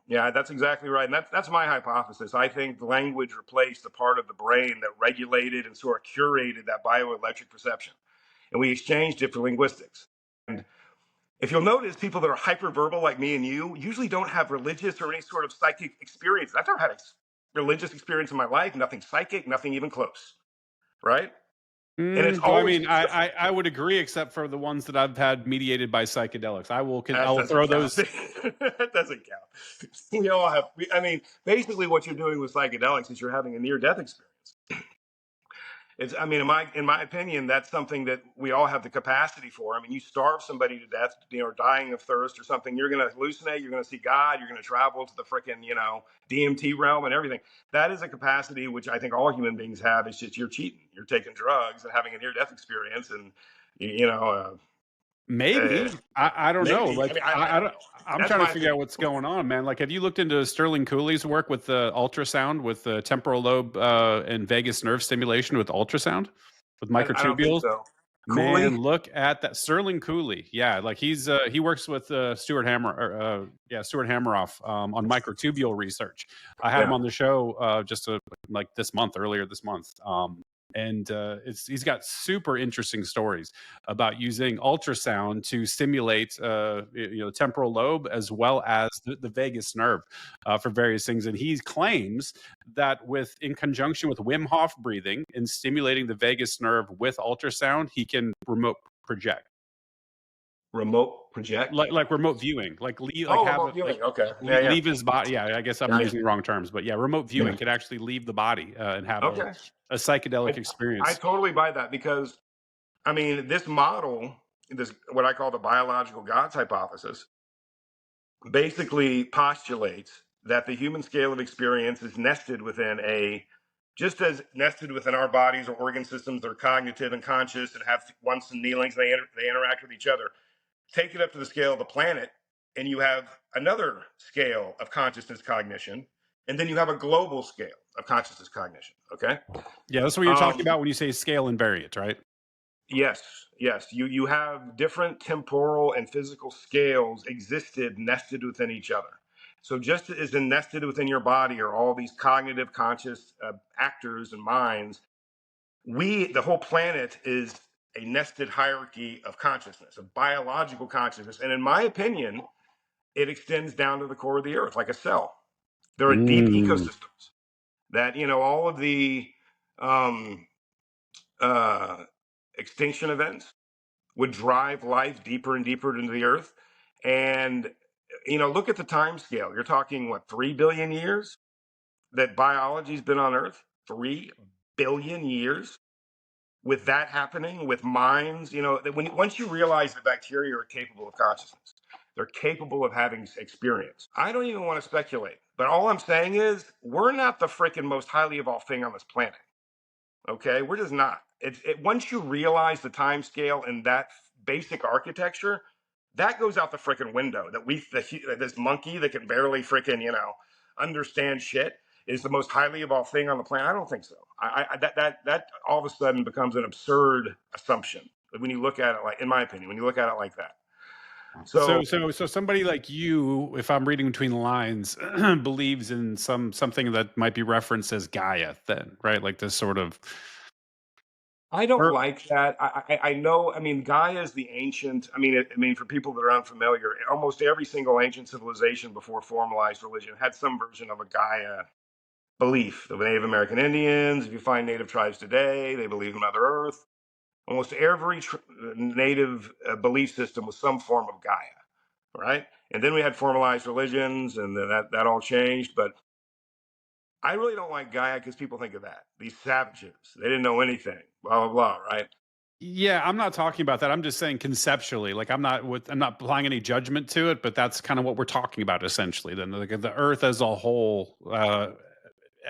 Speaker 2: Yeah, that's exactly right. And that's my hypothesis. I think language replaced the part of the brain that regulated and sort of curated that bioelectric perception. And we exchanged it for linguistics. And if you'll notice, people that are hyperverbal like me and you usually don't have religious or any sort of psychic experience. I've never had a religious experience in my life, nothing psychic, nothing even close, right? And it's
Speaker 1: Well, I
Speaker 2: always
Speaker 1: mean, I would agree, except for the ones that I've had mediated by psychedelics. I will throw those.
Speaker 2: That doesn't count. We all have. I mean, basically, what you're doing with psychedelics is you're having a near-death experience. In my opinion, that's something that we all have the capacity for. I mean, you starve somebody to death, dying of thirst or something. You're going to hallucinate. You're going to see God. You're going to travel to the frickin', DMT realm and everything. That is a capacity which I think all human beings have. It's just you're cheating. You're taking drugs and having a near-death experience, and
Speaker 1: Maybe I don't know.
Speaker 2: maybe.
Speaker 1: Like
Speaker 2: I don't know.
Speaker 1: I'm
Speaker 2: That's
Speaker 1: trying to
Speaker 2: my
Speaker 1: figure out
Speaker 2: opinion.
Speaker 1: what's going on, man. Like, have you looked into Sterling Cooley's work with the ultrasound, with the temporal lobe and vagus nerve stimulation with ultrasound, with
Speaker 2: I don't think
Speaker 1: microtubules?
Speaker 2: so.
Speaker 1: Man,
Speaker 2: Cooley.
Speaker 1: look at that. Sterling Cooley. Yeah, like he works with Stuart Stuart Hammeroff on microtubule research. I had him
Speaker 2: Yeah.
Speaker 1: on the show just earlier this month. And he's got super interesting stories about using ultrasound to stimulate temporal lobe as well as the vagus nerve for various things. And he claims that in conjunction with Wim Hof breathing and stimulating the vagus nerve with ultrasound, he can remote project.
Speaker 2: Remote project.
Speaker 1: Like remote viewing,
Speaker 2: Remote viewing. Okay. Yeah.
Speaker 1: leave his body. Yeah, I guess I'm
Speaker 2: Yeah.
Speaker 1: using the wrong terms, but yeah, remote viewing
Speaker 2: Yeah.
Speaker 1: could actually leave the body and have
Speaker 2: Okay.
Speaker 1: a psychedelic
Speaker 2: I
Speaker 1: experience.
Speaker 2: totally buy that because this model, this what I call the biological gods hypothesis, basically postulates that the human scale of experience is nested just as nested within our bodies or organ systems that are cognitive and conscious and have wants and neelings, they interact with each other. Take it up to the scale of the planet, and you have another scale of consciousness cognition, and then you have a global scale of consciousness cognition. Okay.
Speaker 1: Yeah, that's what you're talking about when you say scale invariant, right?
Speaker 2: Yes, yes. You have different temporal and physical scales existed nested within each other. So just as in nested within your body are all these cognitive conscious actors and minds, the whole planet is a nested hierarchy of consciousness, of biological consciousness. And in my opinion, it extends down to the core of the earth like a cell. There are deep
Speaker 1: Mm.
Speaker 2: ecosystems that, all of the um, uh, extinction events would drive life deeper and deeper into the earth. And, look at the time scale. You're talking, what, 3 billion years that biology's been on earth? 3 billion years with that happening, with minds, that once you realize that bacteria are capable of consciousness, they're capable of having experience. I don't even want to speculate, but all I'm saying is we're not the freaking most highly evolved thing on this planet. Okay, we're just not. Once you realize the time scale and that basic architecture, that goes out the freaking window. This monkey that can barely freaking understand shit is the most highly evolved thing on the planet. I don't think so. That all of a sudden becomes an absurd assumption when you look at it, like, in my opinion, when you look at it like that.
Speaker 1: So,
Speaker 2: So
Speaker 1: so somebody like you, if I'm reading between the lines, believes in something that might be referenced as Gaia, then, right? Like this sort of.
Speaker 2: I don't
Speaker 1: Or,
Speaker 2: like that. I know. I mean, Gaia is the ancient. I mean, for people that are unfamiliar, almost every single ancient civilization before formalized religion had some version of a Gaia belief. The Native American Indians, if you find native tribes today, they believe in Mother Earth. Almost every native belief system was some form of Gaia, right? And then we had formalized religions, and then that all changed. But I really don't like Gaia because people think of that. These savages, they didn't know anything, blah, blah, blah, right?
Speaker 1: yeah, I'm not talking about that. I'm just saying conceptually, like I'm not applying any judgment to it, but that's kind of what we're talking about essentially. Then like the Earth as a whole,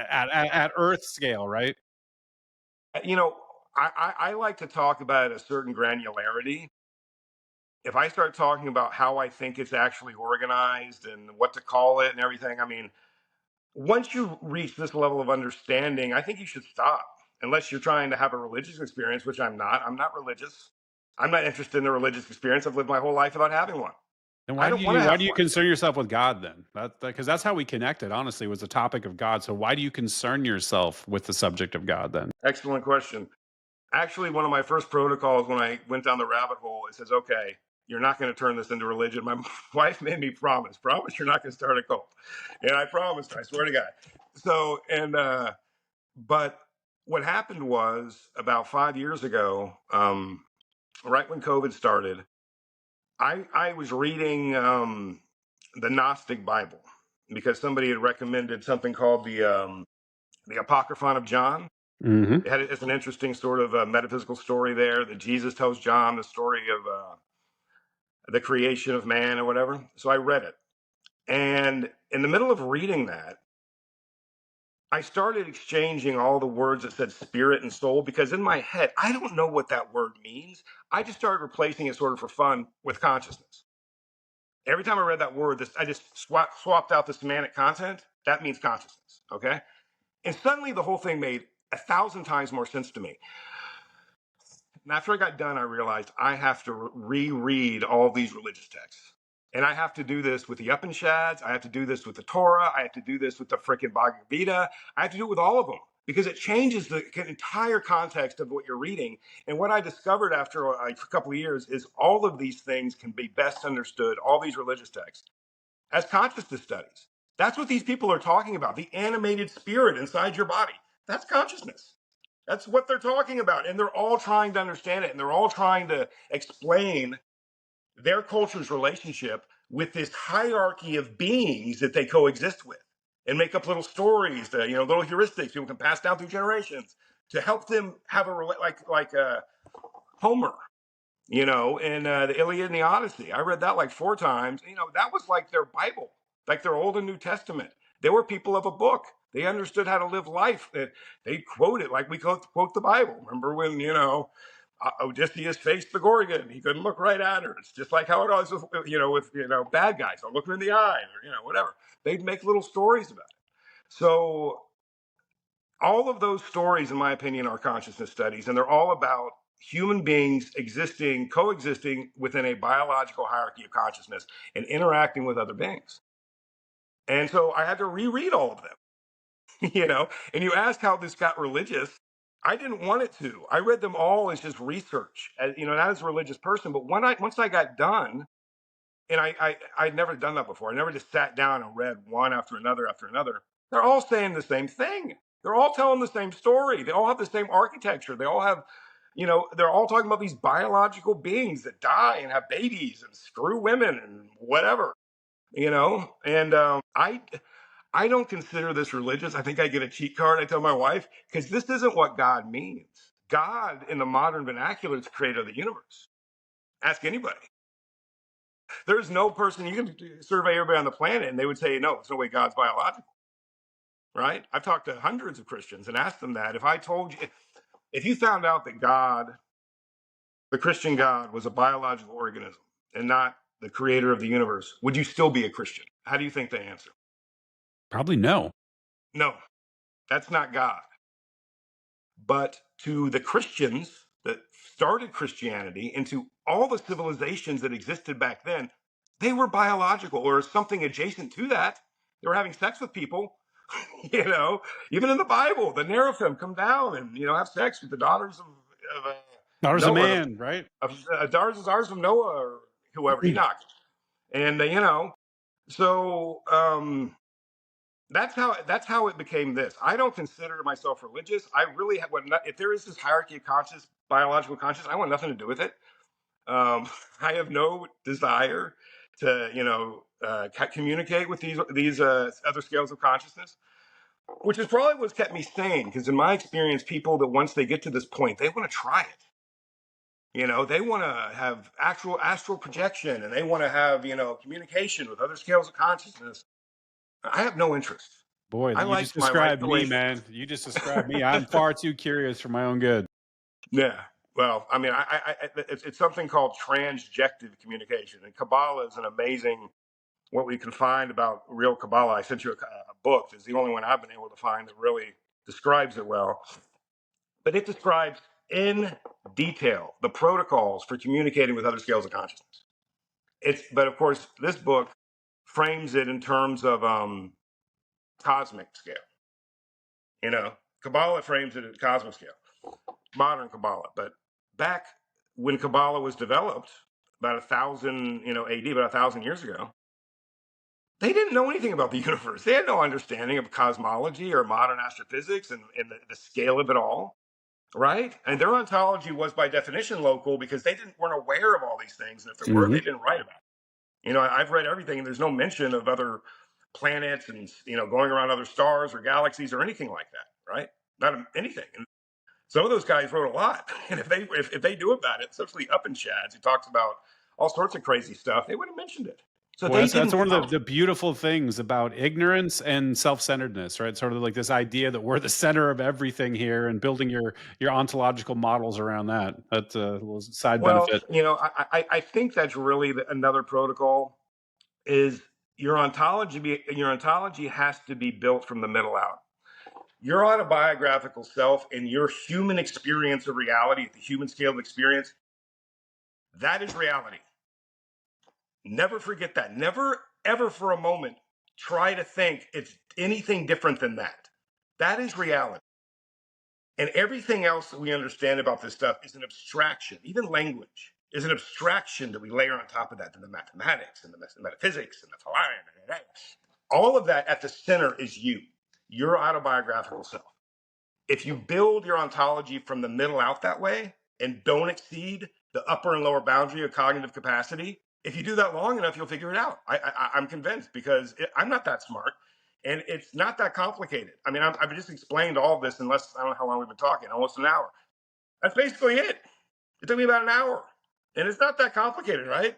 Speaker 1: at Earth scale, right?
Speaker 2: You know, I like to talk about a certain granularity. If I start talking about how I think it's actually organized and what to call it and everything, I mean, once you reach this level of understanding, I think you should stop. Unless you're trying to have a religious experience, which I'm not. I'm not religious. I'm not interested in a religious experience. I've lived my whole life without having one.
Speaker 1: And
Speaker 2: I don't want to
Speaker 1: why
Speaker 2: have
Speaker 1: do you
Speaker 2: one.
Speaker 1: concern yourself with God then? That because that's how we connected. Honestly, was the topic of God. So why do you concern yourself with the subject of God then?
Speaker 2: Excellent question. Actually, one of my first protocols when I went down the rabbit hole, it says, okay, you're not going to turn this into religion. My wife made me promise you're not going to start a cult. And I promised, I swear to God. So, but what happened was about 5 years ago, right when COVID started, I was reading the Gnostic Bible because somebody had recommended something called the Apocryphon of John.
Speaker 1: Hmm.
Speaker 2: It's an interesting sort of metaphysical story there that Jesus tells John the story of the creation of man or whatever. So I read it. And in the middle of reading that, I started exchanging all the words that said spirit and soul because in my head, I don't know what that word means. I just started replacing it sort of for fun with consciousness. Every time I read that word, I just swapped out the semantic content. That means consciousness. Okay. And suddenly the whole thing made 1,000 times more sense to me. And after I got done, I realized I have to reread all these religious texts. And I have to do this with the Upanishads. I have to do this with the Torah. I have to do this with the freaking Bhagavad Gita. I have to do it with all of them because it changes the entire context of what you're reading. And what I discovered after a couple of years is all of these things can be best understood, all these religious texts, as consciousness studies. That's what these people are talking about. The animated spirit inside your body. That's consciousness. That's what they're talking about. And they're all trying to understand it. And they're all trying to explain their culture's relationship with this hierarchy of beings that they coexist with and make up little stories, little heuristics people can pass down through generations to help them have like Homer, in the Iliad and the Odyssey. I read that like 4 times. That was like their Bible, like their Old and New Testament. They were people of a book. They understood how to live life. They quote it like we quote the Bible. Remember when, Odysseus faced the Gorgon. He couldn't look right at her. It's just like how it was with bad guys. Don't look them in the eye or, whatever. They'd make little stories about it. So all of those stories, in my opinion, are consciousness studies, and they're all about human beings coexisting within a biological hierarchy of consciousness and interacting with other beings. And so I had to reread all of them, and you ask how this got religious. I didn't want it to. I read them all as just research, not as a religious person. But once I got done, and I'd never done that before. I never just sat down and read one after another after another. They're all saying the same thing. They're all telling the same story. They all have the same architecture. They all have, they're all talking about these biological beings that die and have babies and screw women and whatever, And I don't consider this religious. I think I get a cheat card. I tell my wife, because this isn't what God means. God, in the modern vernacular, is the creator of the universe. Ask anybody. There's no person, you can survey everybody on the planet and they would say, no, there's no way God's biological, right? I've talked to hundreds of Christians and asked them that. If I told you, if you found out that God, the Christian God, was a biological organism and not the creator of the universe, would you still be a Christian? How do you think they answer?
Speaker 1: Probably no.
Speaker 2: No, that's not God. But to the Christians that started Christianity and to all the civilizations that existed back then, they were biological or something adjacent to that. They were having sex with people, even in the Bible, the Neraphim come down and, have sex with the daughters of
Speaker 1: Daughters of
Speaker 2: Noah,
Speaker 1: man, right?
Speaker 2: daughters of Noah or whoever, Enoch. And, so that's how it became this. I don't consider myself religious. I really have, if there is this hierarchy of conscious, biological conscious, I want nothing to do with it. I have no desire to, communicate with these other scales of consciousness, which is probably what's kept me sane. Because in my experience, people that once they get to this point, they want to try it. They want to have actual astral projection, and they want to have communication with other scales of consciousness. I have no interest.
Speaker 1: Boy,
Speaker 2: I
Speaker 1: you
Speaker 2: like
Speaker 1: just
Speaker 2: my
Speaker 1: described me,
Speaker 2: isolation.
Speaker 1: man. You just described me. I'm far too curious for my own good.
Speaker 2: Yeah. Well, I mean, it's something called transjective communication, and Kabbalah is an amazing. What we can find about real Kabbalah. I sent you a book. It's the only one I've been able to find that really describes it well. But it describes in detail the protocols for communicating with other scales of consciousness. But of course, this book frames it in terms of cosmic scale. Kabbalah frames it at cosmic scale, modern Kabbalah. But back when Kabbalah was developed, about 1,000, AD, about 1,000 years ago, they didn't know anything about the universe. They had no understanding of cosmology or modern astrophysics and the scale of it all, right? And their ontology was by definition local because they weren't aware of all these things. And if there were, they didn't write about it. I've read everything, and there's no mention of other planets and going around other stars or galaxies or anything like that, right? Not anything. And some of those guys wrote a lot, and if they do about it, especially Upanishads, who talks about all sorts of crazy stuff, they would have mentioned it. So
Speaker 1: Well,
Speaker 2: they
Speaker 1: that's
Speaker 2: didn't
Speaker 1: one
Speaker 2: know.
Speaker 1: of the beautiful things about ignorance and self-centeredness, right? Sort of like this idea that we're the center of everything here, and building your ontological models around that. That's a little side
Speaker 2: Well,
Speaker 1: benefit.
Speaker 2: I think that's really another protocol is your ontology. Your ontology has to be built from the middle out. Your autobiographical self and your human experience of reality at the human scale of experience, that is reality. Never forget that. Never, ever for a moment try to think it's anything different than that. That is reality. And everything else that we understand about this stuff is an abstraction. Even language is an abstraction that we layer on top of that, the mathematics and the metaphysics and the philosophy. All of that at the center is you, your autobiographical self. If you build your ontology from the middle out that way and don't exceed the upper and lower boundary of cognitive capacity, if you do that long enough, you'll figure it out. I'm convinced, because I'm not that smart. And it's not that complicated. I mean, I've just explained all of this in less, I don't know how long we've been talking, almost an hour. That's basically it. It took me about an hour. And it's not that complicated, right?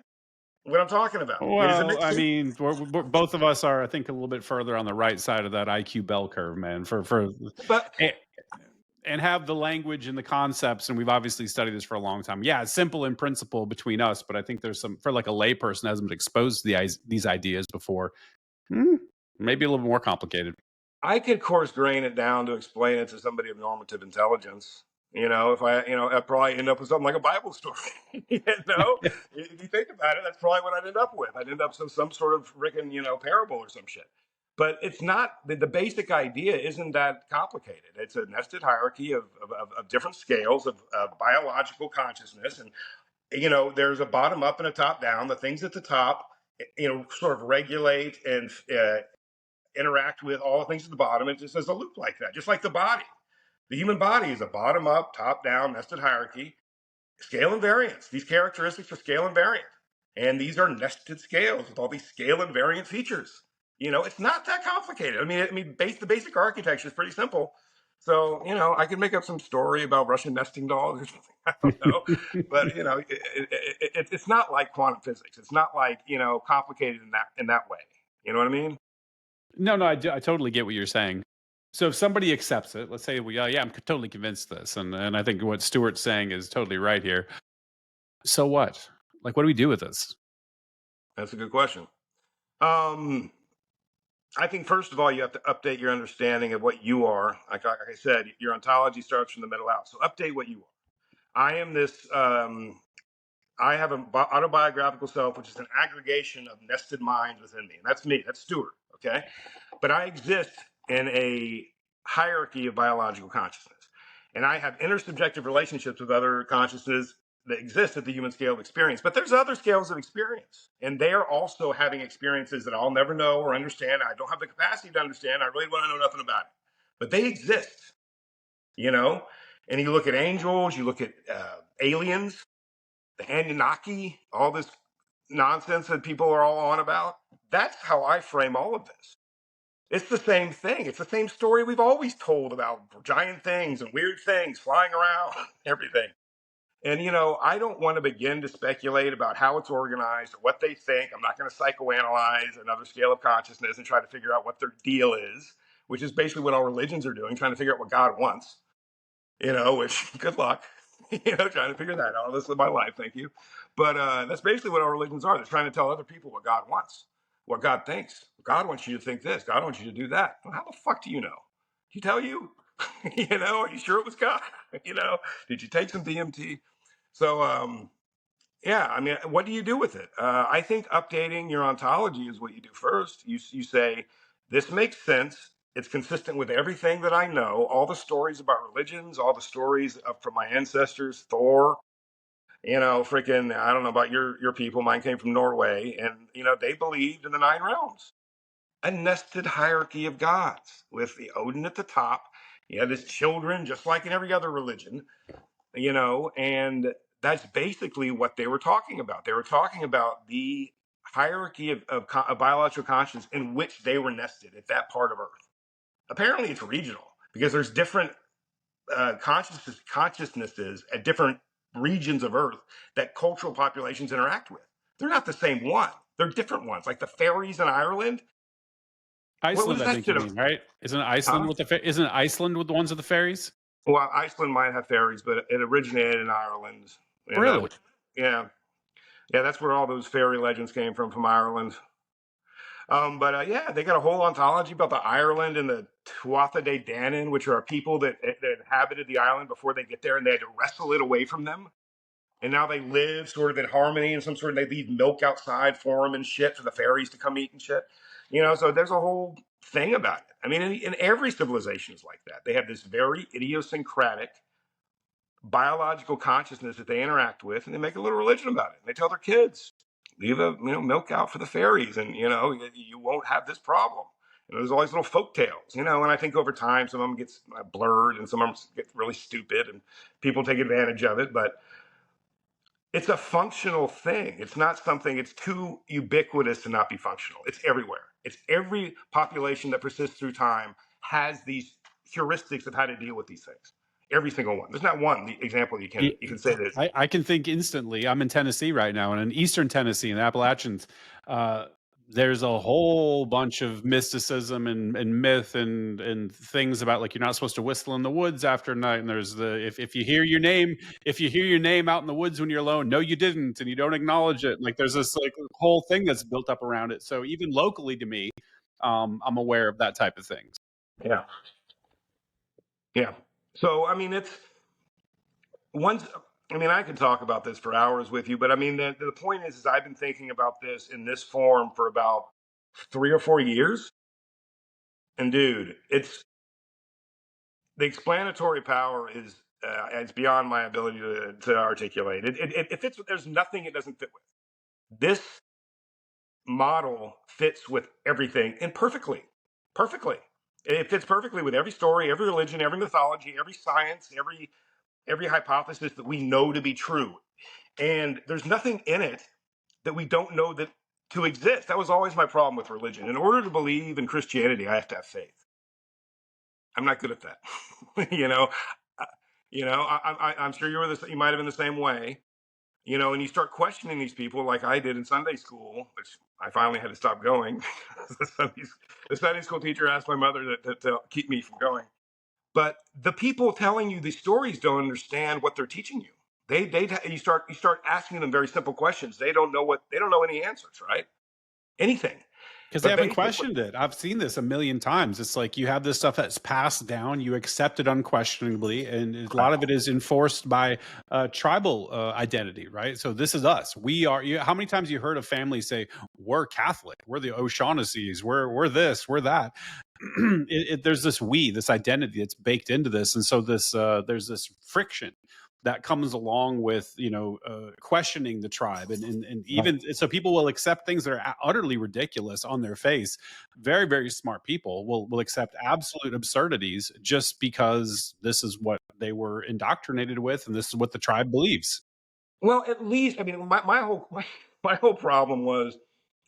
Speaker 2: What I'm talking about.
Speaker 1: Well, I mean, both of us are, I think, a little bit further on the right side of that IQ bell curve, man.
Speaker 2: But
Speaker 1: And have the language and the concepts, and we've obviously studied this for a long time. Yeah, it's simple in principle between us, but I think there's some, for like a layperson who hasn't been exposed to these ideas before, maybe a little more complicated.
Speaker 2: I could coarse grain it down to explain it to somebody of normative intelligence. If I'd probably end up with something like a Bible story. If you think about it, that's probably what I'd end up with. I'd end up with some sort of freaking, parable or some shit. But it's not, the basic idea isn't that complicated. It's a nested hierarchy of different scales of biological consciousness. And, there's a bottom up and a top down. The things at the top, sort of regulate and interact with all the things at the bottom. It just as a loop like that, just like the body. The human body is a bottom up, top down, nested hierarchy, scale and variance. These characteristics are scale and variant. And these are nested scales with all these scale and variant features. It's not that complicated. The basic architecture is pretty simple. So, I could make up some story about Russian nesting dolls or something. I don't know. But, it's not like quantum physics. It's not like, complicated in that way. You know what I mean?
Speaker 1: No, no, I totally get what you're saying. So if somebody accepts it, let's say yeah, I'm totally convinced this, and I think what Stuart's saying is totally right here. So what? Like, what do we do with this?
Speaker 2: That's a good question. I think first of all, you have to update your understanding of what you are. Like I said, your ontology starts from the middle out. So update what you are. I am this. I have an autobiographical self, which is an aggregation of nested minds within me. And that's me. That's Stuart. Okay. But I exist in a hierarchy of biological consciousness. And I have intersubjective relationships with other consciousnesses that exist at the human scale of experience. But there's other scales of experience. And they're also having experiences that I'll never know or understand. I don't have the capacity to understand. I really want to know nothing about it. But they exist, And you look at angels, you look at aliens, the Anunnaki, all this nonsense that people are all on about. That's how I frame all of this. It's the same thing. It's the same story we've always told about giant things and weird things flying around, everything. And, I don't want to begin to speculate about how it's organized or what they think. I'm not going to psychoanalyze another scale of consciousness and try to figure out what their deal is, which is basically what all religions are doing, trying to figure out what God wants, which good luck, trying to figure that out. This is my life. Thank you. But that's basically what our religions are. They're trying to tell other people what God wants, what God thinks. God wants you to think this. God wants you to do that. Well, how the fuck do you know? He tell you? Are you sure it was God? Did you take some DMT? So, yeah, what do you do with it? I think updating your ontology is what you do first. You say, this makes sense. It's consistent with everything that I know, all the stories about religions, all the stories from my ancestors, Thor, freaking, I don't know about your people. Mine came from Norway. And, they believed in the 9 realms, a nested hierarchy of gods with the Odin at the top. You have his children, just like in every other religion, and that's basically what they were talking about. They were talking about the hierarchy of biological consciousness in which they were nested at that part of Earth. Apparently, it's regional because there's different consciousnesses at different regions of Earth that cultural populations interact with. They're not the same one. They're different ones, like the fairies in Ireland. What
Speaker 1: Iceland,
Speaker 2: is
Speaker 1: I
Speaker 2: that
Speaker 1: think you
Speaker 2: shit
Speaker 1: mean, right? Isn't Iceland with the ones of the fairies?
Speaker 2: Well, Iceland might have fairies, but it originated in Ireland.
Speaker 1: Really?
Speaker 2: Yeah. Yeah, that's where all those fairy legends came from Ireland. But yeah, they got a whole ontology about the Ireland and the Tuatha De Danann, which are people that inhabited the island before they get there, and they had to wrestle it away from them. And now they live sort of in harmony and some sort of, they leave milk outside for them and shit for the fairies to come eat and shit. So there's a whole thing about it. In every civilization is like that. They have this very idiosyncratic biological consciousness that they interact with, and they make a little religion about it. And they tell their kids, leave milk out for the fairies, and you won't have this problem. There's all these little folk tales, and I think over time some of them gets blurred and some of them get really stupid and people take advantage of it. But it's a functional thing. It's not something, it's too ubiquitous to not be functional. It's everywhere. It's every population that persists through time has these heuristics of how to deal with these things. Every single one. There's not one example you can say this.
Speaker 1: I can think instantly. I'm in Tennessee right now, and in eastern Tennessee, in the Appalachians, there's a whole bunch of mysticism and myth and things about, like, you're not supposed to whistle in the woods after night. And there's if you hear your name out in the woods when you're alone, no, you didn't, and you don't acknowledge it. And, like, there's this whole thing that's built up around it. So even locally to me, I'm aware of that type of things.
Speaker 2: Yeah. Yeah. So, once, I mean, I could talk about this for hours with you, but I mean, the point is I've been thinking about this in this form for about 3 or 4 years. And dude, it's the explanatory power is it's beyond my ability to articulate. It fits. There's nothing it doesn't fit with. This model fits with everything and perfectly. It fits perfectly with every story, every religion, every mythology, every science, every hypothesis that we know to be true. And there's nothing in it that we don't know that to exist. That was always my problem with religion. In order to believe in Christianity, I have to have faith. I'm not good at that. you know, Uh, I'm sure you might have been the same way. And you start questioning these people like I did in Sunday school, which I finally had to stop going. The Sunday school teacher asked my mother to keep me from going. But the people telling you these stories don't understand what they're teaching you. You start asking them very simple questions. They don't know any answers, right? Anything.
Speaker 1: Because they
Speaker 2: But
Speaker 1: haven't
Speaker 2: basically,
Speaker 1: questioned it. I've seen this a million times. It's like you have this stuff that's passed down, you accept it unquestionably, and a lot of it is enforced by tribal identity, right? So this is us. We are. How many times you heard a family say, "We're Catholic. We're the O'Shaughnessy's. We're this. We're that." There's this this identity that's baked into this, and so there's this friction that comes along with questioning the tribe, and even so people will accept things that are utterly ridiculous on their face. Very, very smart people will accept absolute absurdities just because this is what they were indoctrinated with, and this is what the tribe believes.
Speaker 2: well, at least I mean, my whole problem was,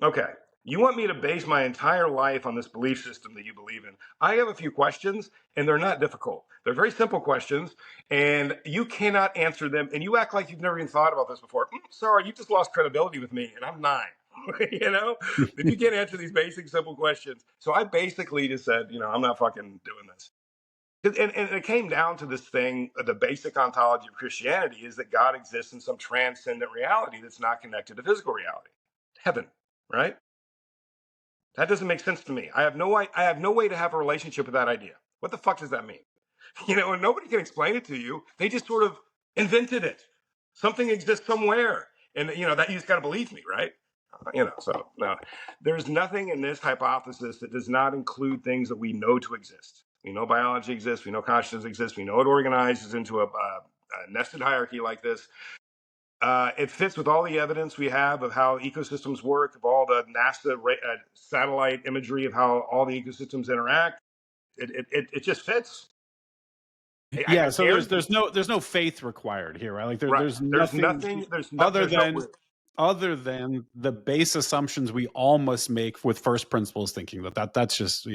Speaker 2: okay, you want me to base my entire life on this belief system that you believe in. I have a few questions, and they're not difficult. They're very simple questions, and you cannot answer them. And you act like you've never even thought about this before. Sorry, you just lost credibility with me, and I'm nine. If you can't answer these basic, simple questions. So I basically just said, I'm not fucking doing this. And it came down to this thing, the basic ontology of Christianity is that God exists in some transcendent reality that's not connected to physical reality, heaven, right? That doesn't make sense to me. I have no way to have a relationship with that idea. What the fuck does that mean? And nobody can explain it to you. They just sort of invented it. Something exists somewhere, and that you just got to believe me, right? So no, there's nothing in this hypothesis that does not include things that we know to exist. We know biology exists. We know consciousness exists. We know it organizes into a nested hierarchy like this. It fits with all the evidence we have of how ecosystems work, of all the NASA satellite imagery of how all the ecosystems interact. It just fits. I
Speaker 1: Yeah, so
Speaker 2: dare you.
Speaker 1: there's no faith required here, right? Like
Speaker 2: Right.
Speaker 1: there's
Speaker 2: There's
Speaker 1: nothing
Speaker 2: nothing.
Speaker 1: other
Speaker 2: There's no.
Speaker 1: than the base assumptions we all must make with first principles thinking that's just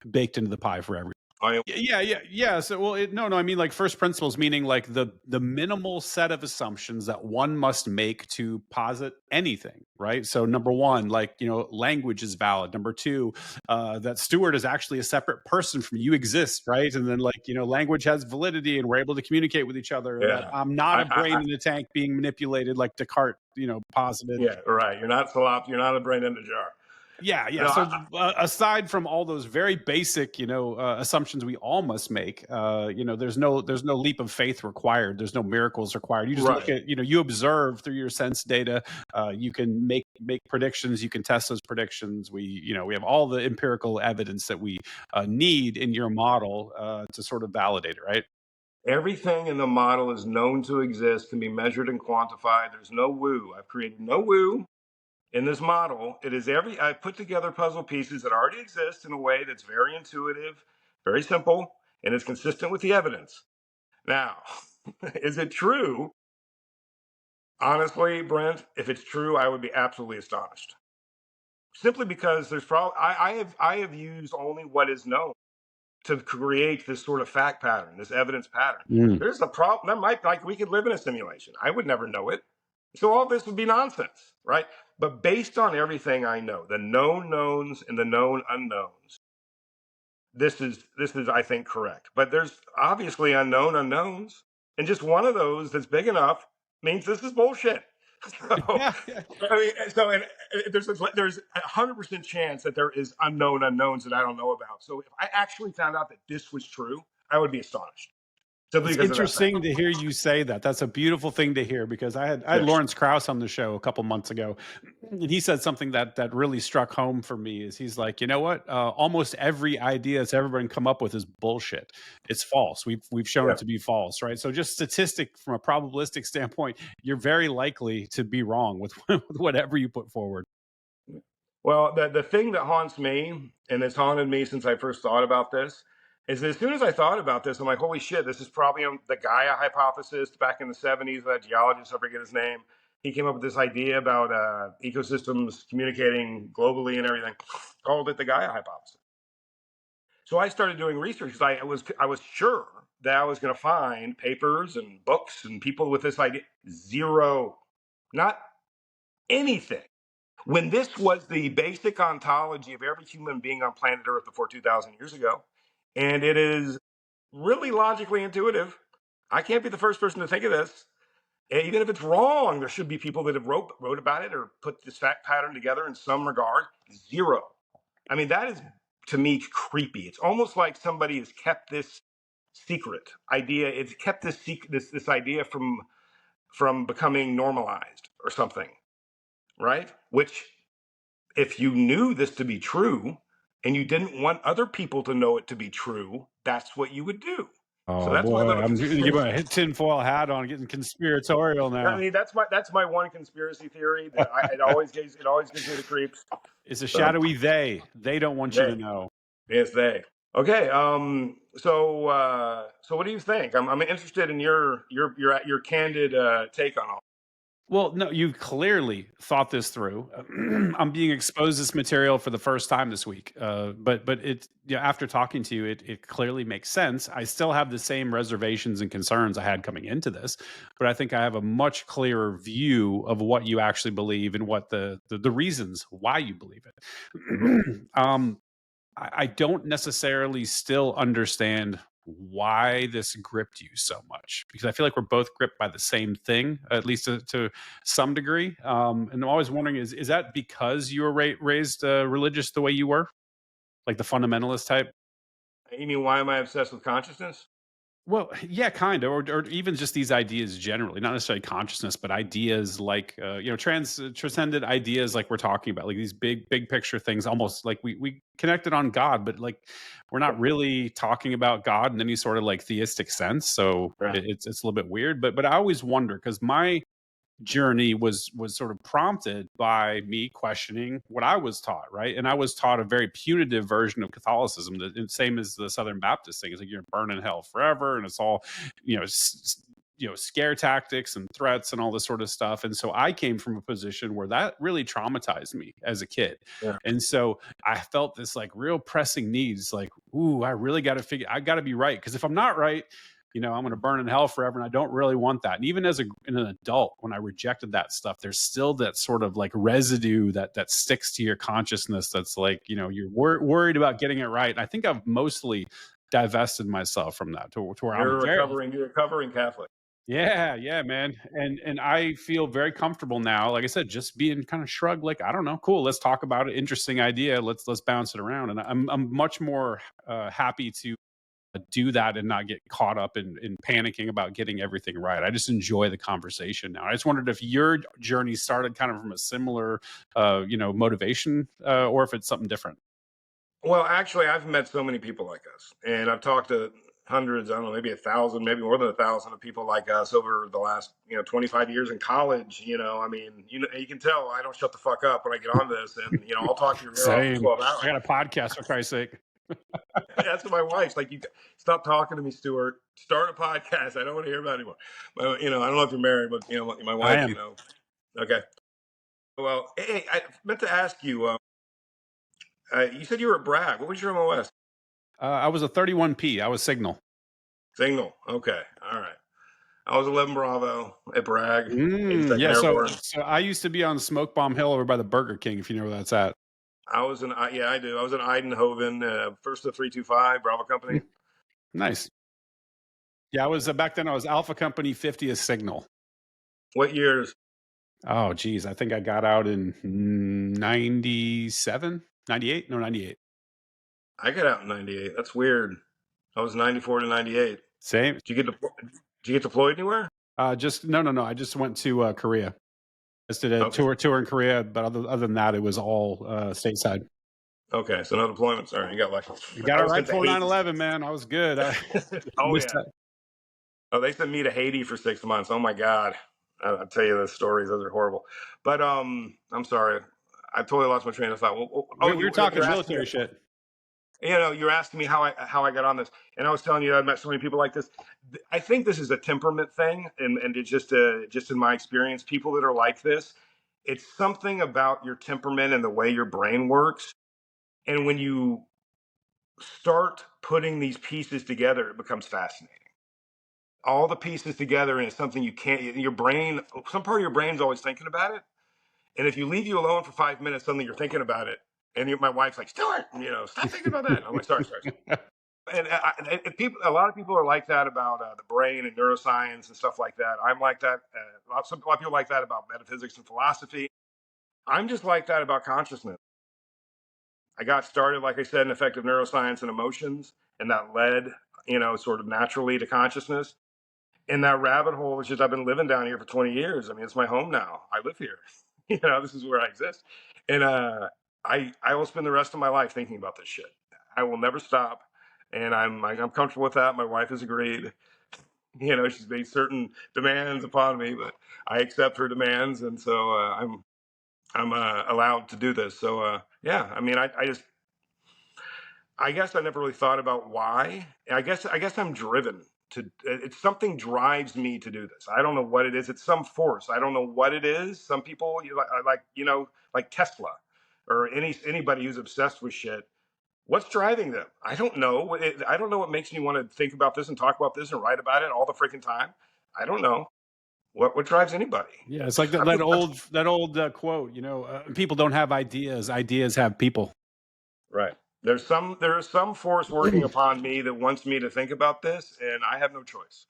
Speaker 1: baked into the pie for everyone.
Speaker 2: I,
Speaker 1: Yeah. So, well, no. I mean, like first principles, meaning like the minimal set of assumptions that one must make to posit anything, right? So, number one, like language is valid. Number two, that Stuart is actually a separate person from you, exist, right? And then like language has validity, and we're able to communicate with each other. And that
Speaker 2: yeah.
Speaker 1: I'm not
Speaker 2: I,
Speaker 1: a
Speaker 2: I, I,
Speaker 1: brain in a tank being manipulated, like Descartes, posited.
Speaker 2: yeah. Right. You're not slop. You're not a brain in a jar.
Speaker 1: Yeah.
Speaker 2: No.
Speaker 1: So aside from all those very basic, assumptions we all must make, there's no leap of faith required. There's no miracles required. You just look
Speaker 2: Right.
Speaker 1: at, you observe through your sense data. You can make predictions. You can test those predictions. We have all the empirical evidence that we need in your model to sort of validate it, right?
Speaker 2: Everything in the model is known to exist, can be measured and quantified. There's no woo. I've created no woo in this model. I've put together puzzle pieces that already exist in a way that's very intuitive, very simple, and is consistent with the evidence. Now, is it true? Honestly, Brent, if it's true, I would be absolutely astonished. Simply because there's probably I have used only what is known to create this sort of fact pattern, this evidence pattern.
Speaker 1: Mm.
Speaker 2: There's a problem that might like we could live in a simulation. I would never know it. So all this would be nonsense, right? But based on everything I know, the known knowns and the known unknowns, this is I think correct. But there's obviously unknown unknowns, and just one of those that's big enough means this is bullshit. So
Speaker 1: Yeah.
Speaker 2: I mean, there's 100% chance that there is unknown unknowns that I don't know about. So if I actually found out that this was true, I would be astonished. simply
Speaker 1: It's
Speaker 2: because of that fact.
Speaker 1: interesting to hear you say that. That's a beautiful thing to hear because I had
Speaker 2: Yeah.
Speaker 1: Lawrence Krauss on the show a couple months ago, and he said something that really struck home for me. Is he's like, you know what? Almost every idea that's ever been come up with is bullshit. It's false. We've shown
Speaker 2: Yeah.
Speaker 1: it to be false, right? So just statistic from a probabilistic standpoint, you're very likely to be wrong with, with whatever you put forward.
Speaker 2: Well, the thing that haunts me, and it's haunted me since I first thought about this, is that as soon as I thought about this, I'm like, holy shit, this is probably the Gaia hypothesis back in the 70s, that geologist, I forget his name. He came up with this idea about ecosystems communicating globally and everything, called it the Gaia hypothesis. So I started doing research because I was sure that I was going to find papers and books and people with this idea. Zero, not anything. When this was the basic ontology of every human being on planet Earth before 2,000 years ago, and it is really logically intuitive. I can't be the first person to think of this. Even if it's wrong, there should be people that have wrote about it or put this fact pattern together in some regard. Zero. I mean, that is to me creepy. It's almost like somebody has kept this secret idea. It's kept this idea from becoming normalized or something, right? Which, if you knew this to be true and you didn't want other people to know it to be true, that's what you would do. So
Speaker 1: Oh
Speaker 2: that's my
Speaker 1: boy,
Speaker 2: little
Speaker 1: I'm gonna get
Speaker 2: conspiracy.
Speaker 1: my tinfoil hat on, getting conspiratorial
Speaker 2: I
Speaker 1: now.
Speaker 2: mean, that's my one conspiracy theory that it always gives me the creeps.
Speaker 1: It's a
Speaker 2: So
Speaker 1: shadowy they. They don't want you to
Speaker 2: they,
Speaker 1: know.
Speaker 2: yes, they. Okay. So what do you think? I'm interested in your candid take on all.
Speaker 1: Well, no, you've clearly thought this through. I'm being exposed to this material for the first time this week, but it, yeah, after talking to you, it clearly makes sense. I still have the same reservations and concerns I had coming into this, but I think I have a much clearer view of what you actually believe and what the reasons why you believe
Speaker 2: Mhm.
Speaker 1: it. I don't necessarily still understand why this gripped you so much, because I feel like we're both gripped by the same thing, at least to some degree. And I'm always wondering, is that because you were raised religious the way you were, like the fundamentalist type?
Speaker 2: You mean, why am I obsessed with consciousness?
Speaker 1: Well, yeah, kind of, or even just these ideas generally, not necessarily consciousness, but ideas like transcended ideas, like we're talking about, like these big picture things, almost like we connected on God, but like we're not really talking about God in any sort of like theistic sense. So
Speaker 2: Right.
Speaker 1: it's a little bit weird, but I always wonder because my journey was sort of prompted by me questioning what I was taught, right? And I was taught a very punitive version of Catholicism, the same as the Southern Baptist thing. It's like you're burning in hell forever, and it's all, scare tactics and threats and all this sort of stuff. And so I came from a position where that really traumatized me as a kid.
Speaker 2: Yeah.
Speaker 1: And so I felt this like real pressing needs, like, ooh, I really got to I got to be right. Because if I'm not right, I'm going to burn in hell forever, and I don't really want that. And even as an adult, when I rejected that stuff, there's still that sort of like residue that sticks to your consciousness. That's like, you're worried about getting it right. And I think I've mostly divested myself from that to where I'm very,
Speaker 2: You're a recovering Catholic.
Speaker 1: yeah, man. And I feel very comfortable now. Like I said, just being kind of shrugged, like, I don't know, cool. Let's talk about it. Interesting idea. Let's bounce it around. And I'm much more happy to do that and not get caught up in panicking about getting everything right. I just enjoy the conversation now. I just wondered if your journey started kind of from a similar, motivation, or if it's something different.
Speaker 2: Well, actually, I've met so many people like us, and I've talked to hundreds, I don't know, maybe 1,000, maybe more than 1,000 of people like us over the last 25 years in college. I mean, you can tell I don't shut the fuck up when I get on this, and I'll talk to your ear off for
Speaker 1: Same.
Speaker 2: 12
Speaker 1: I
Speaker 2: hours.
Speaker 1: got a podcast, for Christ's sake.
Speaker 2: That's what my wife's like. You stop talking to me, Stuart. Start a podcast. I don't want to hear about it anymore. But, I don't know if you're married, but my
Speaker 1: I
Speaker 2: wife.
Speaker 1: am.
Speaker 2: Okay. Well, hey, I meant to ask you. You said you were at Bragg. What was your MOS?
Speaker 1: I was a 31P. I was Signal.
Speaker 2: Signal. Okay. All right. I was 11 Bravo at Bragg, 82nd
Speaker 1: Yeah. So,
Speaker 2: Airborne.
Speaker 1: so I used to be on Smoke Bomb Hill over by the Burger King, if you know where that's at.
Speaker 2: Yeah, I do. I was in Eidenhoven, first of 325 Bravo Company.
Speaker 1: Mm, nice. Yeah, I was back then. I was Alpha Company 50th Signal.
Speaker 2: What years?
Speaker 1: Oh, geez. I think I got out in 97, 98. No, 98.
Speaker 2: I got out in '98. That's weird. I was '94 to '98.
Speaker 1: Same.
Speaker 2: Did you get deployed anywhere?
Speaker 1: Just no. I just went to Korea. Just did a
Speaker 2: Okay.
Speaker 1: tour in Korea, but other than that, it was all stateside.
Speaker 2: Okay. So no deployments. All right. You got lucky.
Speaker 1: You got
Speaker 2: I
Speaker 1: it
Speaker 2: was
Speaker 1: right
Speaker 2: sent to
Speaker 1: before
Speaker 2: Haiti.
Speaker 1: 9/11, man. I was good. I
Speaker 2: Oh
Speaker 1: missed
Speaker 2: yeah.
Speaker 1: that.
Speaker 2: Oh, they sent me to Haiti for 6 months. Oh my God. I'll tell you the stories. Those are horrible. But I'm sorry. I totally lost my train of thought. Oh,
Speaker 1: We were
Speaker 2: you're
Speaker 1: talking
Speaker 2: asking me.
Speaker 1: military shit.
Speaker 2: You're asking me how I got on this, and I was telling you I met so many people like this. I think this is a temperament thing, and it's just in my experience, people that are like this, it's something about your temperament and the way your brain works, and when you start putting these pieces together, it becomes fascinating. All the pieces together, and it's something you can't. Your brain, some part of your brain's always thinking about it, and if you leave you alone for 5 minutes, suddenly you're thinking about it. And my wife's like, Stuart, stop thinking about that. I'm like, sorry. And a lot of people are like that about the brain and neuroscience and stuff like that. I'm like that. A lot of people like that about metaphysics and philosophy. I'm just like that about consciousness. I got started, like I said, in affective neuroscience and emotions, and that led, sort of naturally to consciousness. And that rabbit hole is just I've been living down here for 20 years. I mean, it's my home now. I live here. This is where I exist, and I will spend the rest of my life thinking about this shit. I will never stop, and I'm comfortable with that. My wife has agreed. She's made certain demands upon me, but I accept her demands, and so I'm allowed to do this. So yeah, I mean, I guess I never really thought about why. I guess I'm driven to. It's something drives me to do this. I don't know what it is. It's some force. I don't know what it is. Some people like Tesla, or anybody who's obsessed with shit. What's driving them? I don't know. I don't know what makes me want to think about this and talk about this and write about it all the freaking time. I don't know what drives anybody.
Speaker 1: Yeah, it's like that old quote. People don't have ideas; ideas have people.
Speaker 2: Right. There is some force working upon me that wants me to think about this, and I have no choice.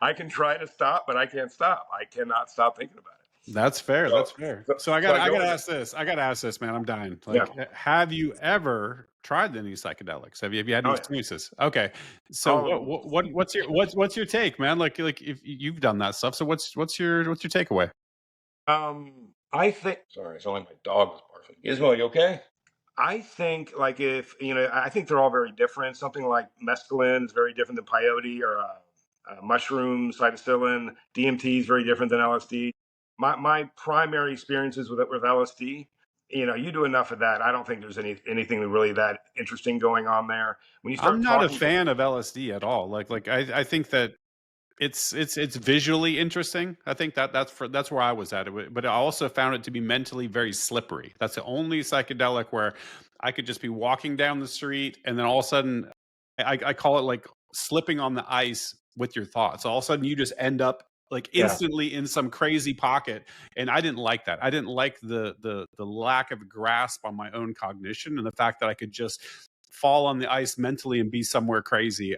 Speaker 2: I can try to stop, but I can't stop. I cannot stop thinking about it.
Speaker 1: That's fair.
Speaker 2: So
Speaker 1: That's fair.
Speaker 2: so,
Speaker 1: So I
Speaker 2: so
Speaker 1: got
Speaker 2: I
Speaker 1: I
Speaker 2: go
Speaker 1: got to
Speaker 2: into
Speaker 1: ask this. I got to ask this, man. I'm dying.
Speaker 2: yeah.
Speaker 1: Like, have you ever tried any psychedelics? Have you had any
Speaker 2: Oh yeah.
Speaker 1: experiences? Okay. So
Speaker 2: All of them.
Speaker 1: what's your take, man? Like if you've done that stuff. So what's your takeaway?
Speaker 2: I think. Sorry, it's only my dog was barking. Gizmo, you okay? I think like if I think they're all very different. Something like mescaline is very different than peyote, or mushroom, psilocybin. DMT is very different than LSD. My primary experiences with LSD. You do enough of that. I don't think there's anything really that interesting going on there. When you
Speaker 1: I'm
Speaker 2: start
Speaker 1: not a
Speaker 2: talking to
Speaker 1: fan of LSD at all. I think that it's visually interesting. I think that's where I was at it, but I also found it to be mentally very slippery. That's the only psychedelic where I could just be walking down the street and then all of a sudden I call it like slipping on the ice with your thoughts. All of a sudden you just end up like
Speaker 2: yeah,
Speaker 1: instantly in some crazy pocket, and I didn't like that. I didn't like the lack of grasp on my own cognition and the fact that I could just fall on the ice mentally and be somewhere crazy.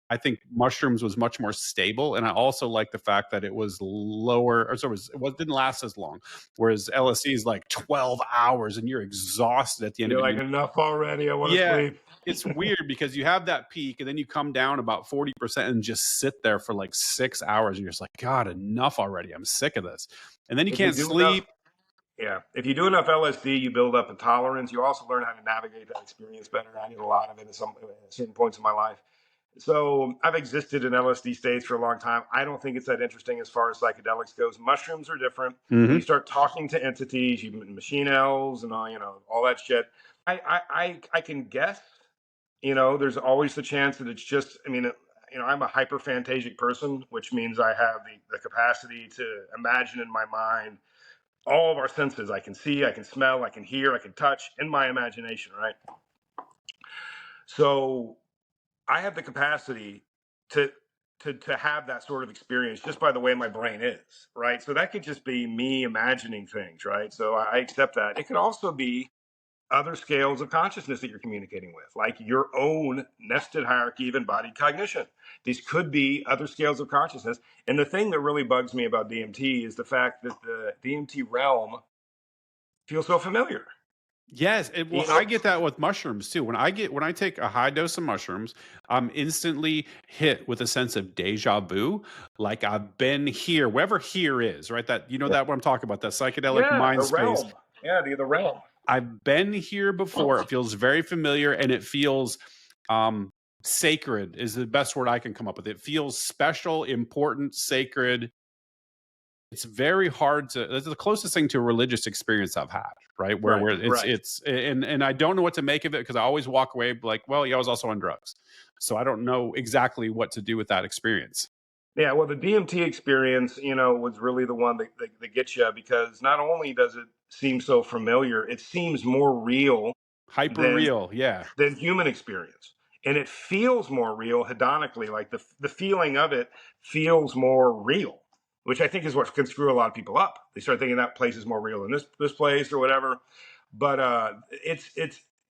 Speaker 1: I think mushrooms was much more stable, and I also like the fact that it was lower, or so it didn't last as long. Whereas LSD is like 12 hours, and you're exhausted at the end of
Speaker 2: you're
Speaker 1: it.
Speaker 2: like enough already. I want to
Speaker 1: Yeah,
Speaker 2: sleep.
Speaker 1: it's weird because you have that peak, and then you come down about 40% and just sit there for like 6 hours, and you're just like, God, enough already. I'm sick of this. And then you
Speaker 2: If you
Speaker 1: can't
Speaker 2: do enough,
Speaker 1: sleep.
Speaker 2: yeah, if you do enough LSD, you build up a tolerance. You also learn how to navigate that experience better. I did a lot of it at certain points in my life. So I've existed in LSD states for a long time. I don't think it's that interesting as far as psychedelics goes. Mushrooms are different. When you
Speaker 1: Mhm.
Speaker 2: start talking to entities, you machine elves and all that shit. I can guess. There's always the chance that it's just. I mean, I'm a hyperphantagic person, which means I have the capacity to imagine in my mind all of our senses. I can see, I can smell, I can hear, I can touch in my imagination, right? So I have the capacity to to have that sort of experience just by the way my brain is, right? So that could just be me imagining things, right? So I accept that. It could also be other scales of consciousness that you're communicating with, like your own nested hierarchy of embodied cognition. These could be other scales of consciousness. And the thing that really bugs me about DMT is the fact that the DMT realm feels so familiar.
Speaker 1: Yes, well,
Speaker 2: You
Speaker 1: I
Speaker 2: know,
Speaker 1: get that with mushrooms too. When I take a high dose of mushrooms, I'm instantly hit with a sense of deja vu, like I've been here, wherever here is, right? That
Speaker 2: yeah,
Speaker 1: that what I'm talking about, that psychedelic
Speaker 2: yeah, the
Speaker 1: mind space.
Speaker 2: realm, yeah, the realm.
Speaker 1: I've been here before. It feels very familiar, and it feels um sacred is the best word I can come up with. It feels special, important, sacred. It's very hard to it's the closest thing to a religious experience I've had, right? Where
Speaker 2: Right, right.
Speaker 1: it's and I don't know what to make of it because I always walk away like, well, yeah, I was also on drugs. So I don't know exactly what to do with that experience.
Speaker 2: Yeah, well, the DMT experience, was really the one that gets you because not only does it seem so familiar, it seems more real
Speaker 1: Hyper
Speaker 2: than
Speaker 1: real, yeah.
Speaker 2: human experience, and it feels more real hedonically. Like the feeling of it feels more real, which I think is what can screw a lot of people up. They start thinking that place is more real than this place or whatever. But it's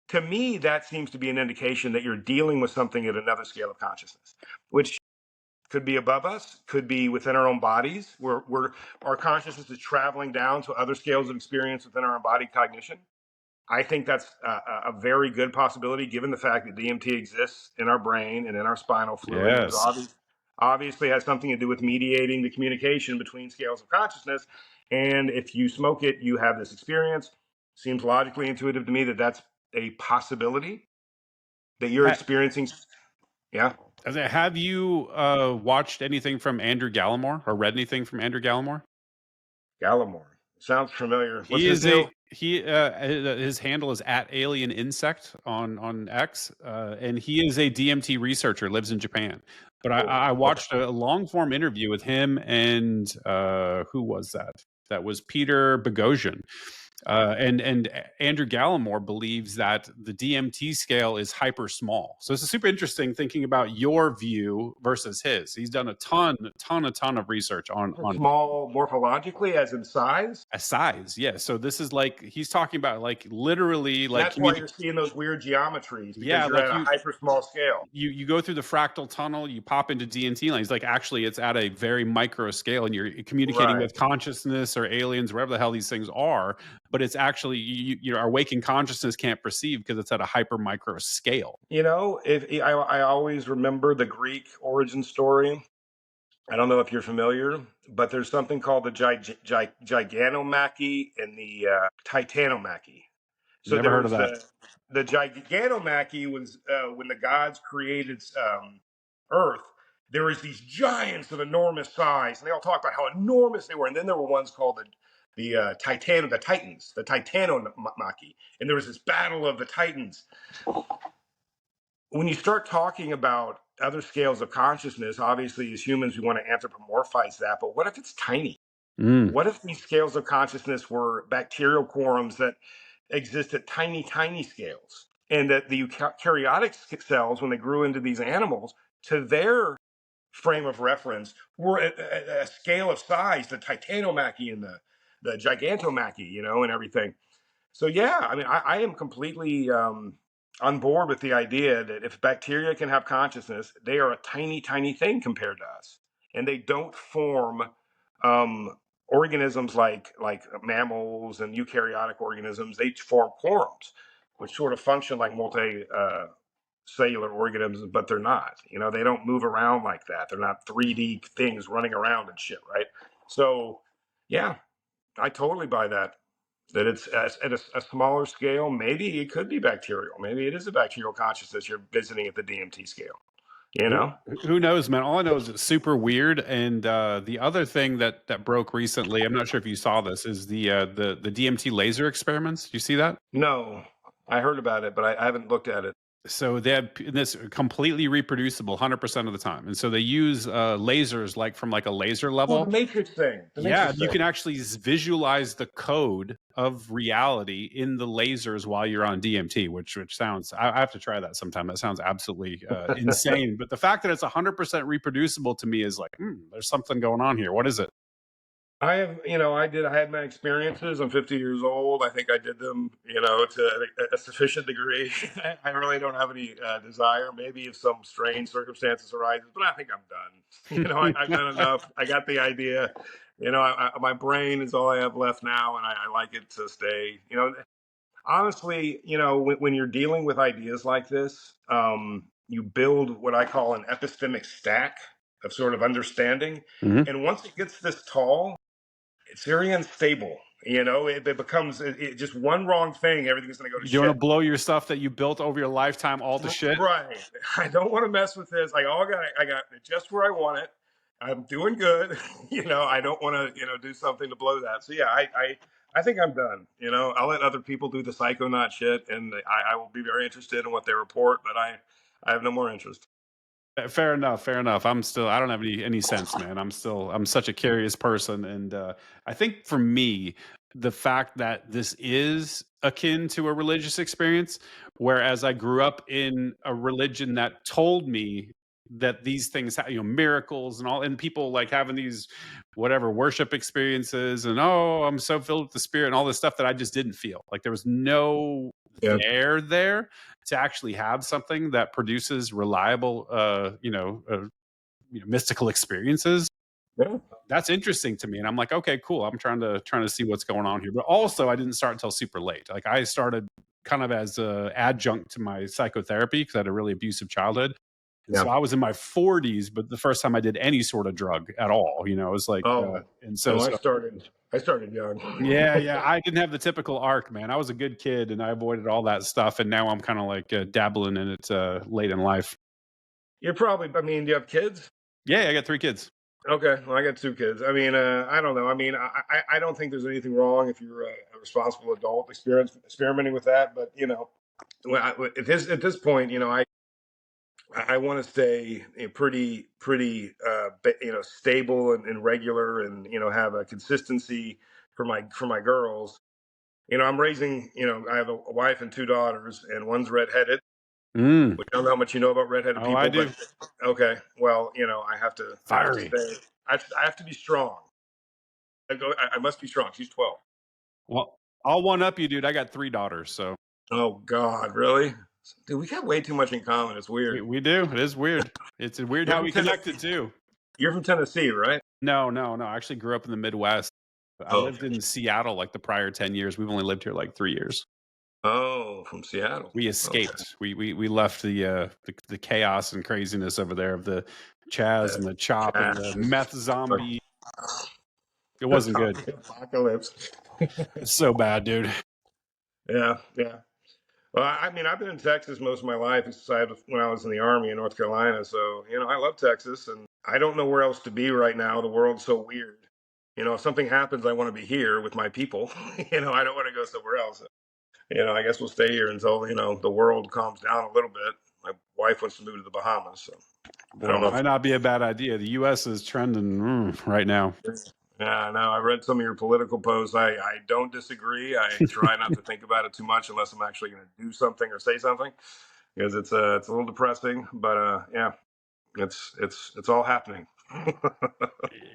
Speaker 2: to me that seems to be an indication that you're dealing with something at another scale of consciousness, which could be above us, could be within our own bodies, where our consciousness is traveling down to other scales of experience within our embodied cognition. I think that's a very good possibility, given the fact that DMT exists in our brain and in our spinal fluid, and
Speaker 1: Yes.
Speaker 2: obviously has something to do with mediating the communication between scales of consciousness. And if you smoke it, you have this experience. Seems logically intuitive to me that that's a possibility that you're
Speaker 1: Ha-
Speaker 2: experiencing. Yeah,
Speaker 1: Have you watched anything from Andrew Gallimore or read anything from Andrew Gallimore?
Speaker 2: Gallimore sounds familiar. What's
Speaker 1: He
Speaker 2: his
Speaker 1: is a
Speaker 2: deal?
Speaker 1: he his handle is at alien insect on X, and he is a DMT researcher, lives in Japan. But
Speaker 2: Cool.
Speaker 1: I
Speaker 2: Okay.
Speaker 1: watched a long form interview with him and who was that? That was Peter Boghossian. And Andrew Gallimore believes that the DMT scale is hyper small. So it's super interesting thinking about your view versus his. He's done a ton of research on
Speaker 2: Small morphologically, as in size.
Speaker 1: a size. Yeah. So this is like he's talking about like literally
Speaker 2: And
Speaker 1: like
Speaker 2: that's why you're seeing those weird geometries because
Speaker 1: yeah,
Speaker 2: you're
Speaker 1: like
Speaker 2: at a hyper small scale.
Speaker 1: you go through the fractal tunnel, you pop into DNT lines. Like actually, it's at a very micro scale, and you're communicating
Speaker 2: Right.
Speaker 1: with consciousness or aliens, wherever the hell these things are. But it's actually our waking consciousness can't perceive because it's at a hyper micro scale.
Speaker 2: If I always remember the Greek origin story. I don't know if you're familiar, but there's something called the gigantomachy and the titanomachy. So
Speaker 1: Never
Speaker 2: there
Speaker 1: heard of
Speaker 2: was
Speaker 1: that.
Speaker 2: the gigantomachy was when the gods created Earth. There was these giants of enormous size, and they all talk about how enormous they were. And then there were ones called the Titans, the Titanomachy, and there was this battle of the Titans. When you start talking about other scales of consciousness, obviously as humans we want to anthropomorphize that, but what if it's tiny?
Speaker 1: Mm.
Speaker 2: What if these scales of consciousness were bacterial quorums that exist at tiny, tiny scales? And that the eukaryotic cells, when they grew into these animals, to their frame of reference, were at a scale of size, the titanomachy and the gigantomachy, and everything. So yeah, I mean, I am completely on board with the idea that if bacteria can have consciousness, they are a tiny, tiny thing compared to us, and they don't form organisms like mammals and eukaryotic organisms. They form quorums, which sort of function like multi cellular organisms, but they're not. They don't move around like that. They're not 3D things running around and shit, right? So, yeah, I totally buy that. That it's at a smaller scale. Maybe it could be bacterial. Maybe it is a bacterial consciousness you're visiting at the DMT scale. You
Speaker 1: Who,
Speaker 2: know?
Speaker 1: who knows, man? All I know is it's super weird. And the other thing that broke recently, I'm not sure if you saw this, is the DMT laser experiments. Do you see that?
Speaker 2: No, I heard about it, but I haven't looked at it.
Speaker 1: So they have this completely reproducible 100% of the time, and so they use lasers like from like a laser
Speaker 2: Oh, the
Speaker 1: level.
Speaker 2: Matrix thing. The
Speaker 1: Yeah,
Speaker 2: Matrix
Speaker 1: you
Speaker 2: thing.
Speaker 1: can actually visualize the code of reality in the lasers while you're on DMT, which sounds I have to try that sometime. That sounds absolutely insane. But the fact that it's 100% reproducible to me is like, there's something going on here. What is it?
Speaker 2: I have, I had my experiences. I'm 50 years old. I think I did them, to a sufficient degree. I really don't have any desire. Maybe if some strange circumstances arises, but I think I'm done. I've done enough. I got the idea. My brain is all I have left now, and I like it to stay. Honestly, when you're dealing with ideas like this, you build what I call an epistemic stack of sort of understanding.
Speaker 1: Mhm.
Speaker 2: And once it gets this tall, it's very unstable. It becomes just one wrong thing, everything's going to go to
Speaker 1: You wanna
Speaker 2: shit.
Speaker 1: blow your stuff that you built over your lifetime all to shit?
Speaker 2: Right. I don't want to mess with this. I got it just where I want it. I'm doing good. I don't want to, do something to blow that. So yeah, I think I'm done. I'll let other people do the psychonaut shit, and I will be very interested in what they report, but I have no more interest.
Speaker 1: Fair enough, fair enough. I don't have any sense, man. I'm such a curious person, and I think for me, the fact that this is akin to a religious experience, whereas I grew up in a religion that told me that these things, miracles and all, and people like having these whatever worship experiences, and oh, I'm so filled with the spirit and all this stuff that I just didn't feel like there was no
Speaker 2: Yeah.
Speaker 1: there to actually have something that produces reliable, mystical experiences.
Speaker 2: Yeah.
Speaker 1: That's interesting to me, and I'm like, okay, cool. I'm trying to see what's going on here. But also, I didn't start until super late. Like I started kind of as a adjunct to my psychotherapy because I had a really abusive childhood. And
Speaker 2: Yeah.
Speaker 1: so I was in my 40s, but the first time I did any sort of drug at all, it was like,
Speaker 2: Oh,
Speaker 1: and so,
Speaker 2: no, I
Speaker 1: so
Speaker 2: started. I started young.
Speaker 1: yeah, yeah. I didn't have the typical arc, man. I was a good kid and I avoided all that stuff. And now I'm kind of like dabbling in it late in life.
Speaker 2: You're probably. I mean, do you have kids?
Speaker 1: Yeah, I got 3 kids.
Speaker 2: Okay, well, I got 2 kids. I mean, I don't know. I mean, I don't think there's anything wrong if you're a responsible adult experimenting with that. But at this point, I want to stay pretty stable and regular, and have a consistency for my girls. I'm raising. I have a wife and 2 daughters, and one's redheaded.
Speaker 1: Mm.
Speaker 2: Which I don't know how much you know about redheaded
Speaker 1: Oh, I
Speaker 2: people, but
Speaker 1: do.
Speaker 2: okay. Well, I have to
Speaker 1: Fiery.
Speaker 2: stay. I have to be strong. I must be strong. She's 12.
Speaker 1: Well, I'll one up you, dude. I got 3 daughters, so
Speaker 2: Oh God, really? Dude, we got way too much in common. It's weird.
Speaker 1: we do. It is weird. It's weird
Speaker 2: You're
Speaker 1: how
Speaker 2: from
Speaker 1: we
Speaker 2: Tennessee.
Speaker 1: connected too.
Speaker 2: You're from Tennessee, right?
Speaker 1: No, no, no. I actually grew up in the Midwest. I
Speaker 2: Oh,
Speaker 1: lived in Seattle like the prior 10 years. We've only lived here like 3 years.
Speaker 2: oh, from Seattle.
Speaker 1: We
Speaker 2: Okay.
Speaker 1: escaped. We left the chaos and craziness over there of the Chaz and the Chop and the
Speaker 2: Jazz.
Speaker 1: meth zombie. It
Speaker 2: The
Speaker 1: wasn't good.
Speaker 2: zombie apocalypse.
Speaker 1: It's so bad, dude.
Speaker 2: Yeah, yeah. Well, I mean, I've been in Texas most of my life, aside when I was in the Army in North Carolina. So, I love Texas, and I don't know where else to be right now. The world's so weird. If something happens, I want to be here with my people. I don't want to go somewhere else. I guess we'll stay here until, the world calms down a little bit. My wife wants to move to the Bahamas. So I
Speaker 1: Boy,
Speaker 2: don't
Speaker 1: it
Speaker 2: know if,
Speaker 1: might not be a bad idea. The U.S. is trending right now.
Speaker 2: yeah, no, I read some of your political posts. I don't disagree. I try not to think about it too much unless I'm actually going to do something or say something, because it's a little depressing. But yeah, it's all happening.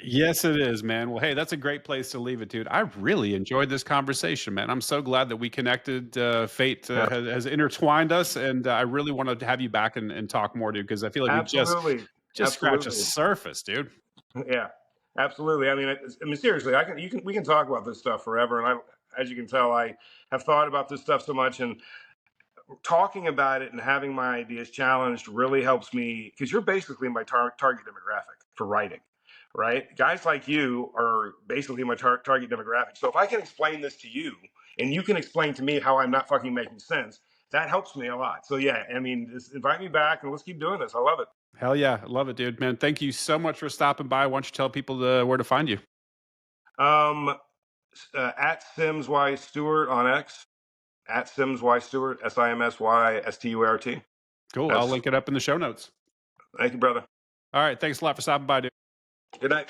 Speaker 1: Yes, it is, man. Well, hey, that's a great place to leave it, dude. I really enjoyed this conversation, man. I'm so glad that we connected. Fate
Speaker 2: Yeah,
Speaker 1: has intertwined us, and I really wanted to have you back and talk more, dude, because I feel like we
Speaker 2: absolutely,
Speaker 1: just scratched the
Speaker 2: absolutely.
Speaker 1: surface, dude.
Speaker 2: Yeah, absolutely. I mean, seriously, we can talk about this stuff forever. And as you can tell, I have thought about this stuff so much, and talking about it and having my ideas challenged really helps me, because you're basically my target demographic for writing, right? Guys like you are basically my target demographic. So if I can explain this to you, and you can explain to me how I'm not fucking making sense, that helps me a lot. So yeah, I mean, just invite me back and let's keep doing this. I love it.
Speaker 1: Hell yeah, I love it, dude. Man, thank you so much for stopping by. Why don't you tell people where to find you?
Speaker 2: Um, at Sims Y Stewart on X. At Sims Y Stewart, SimsYStuart.
Speaker 1: Cool. I'll
Speaker 2: That's
Speaker 1: link it up in the show notes.
Speaker 2: Thank you, brother.
Speaker 1: All right. Thanks a lot for stopping by, dude.
Speaker 2: Good night.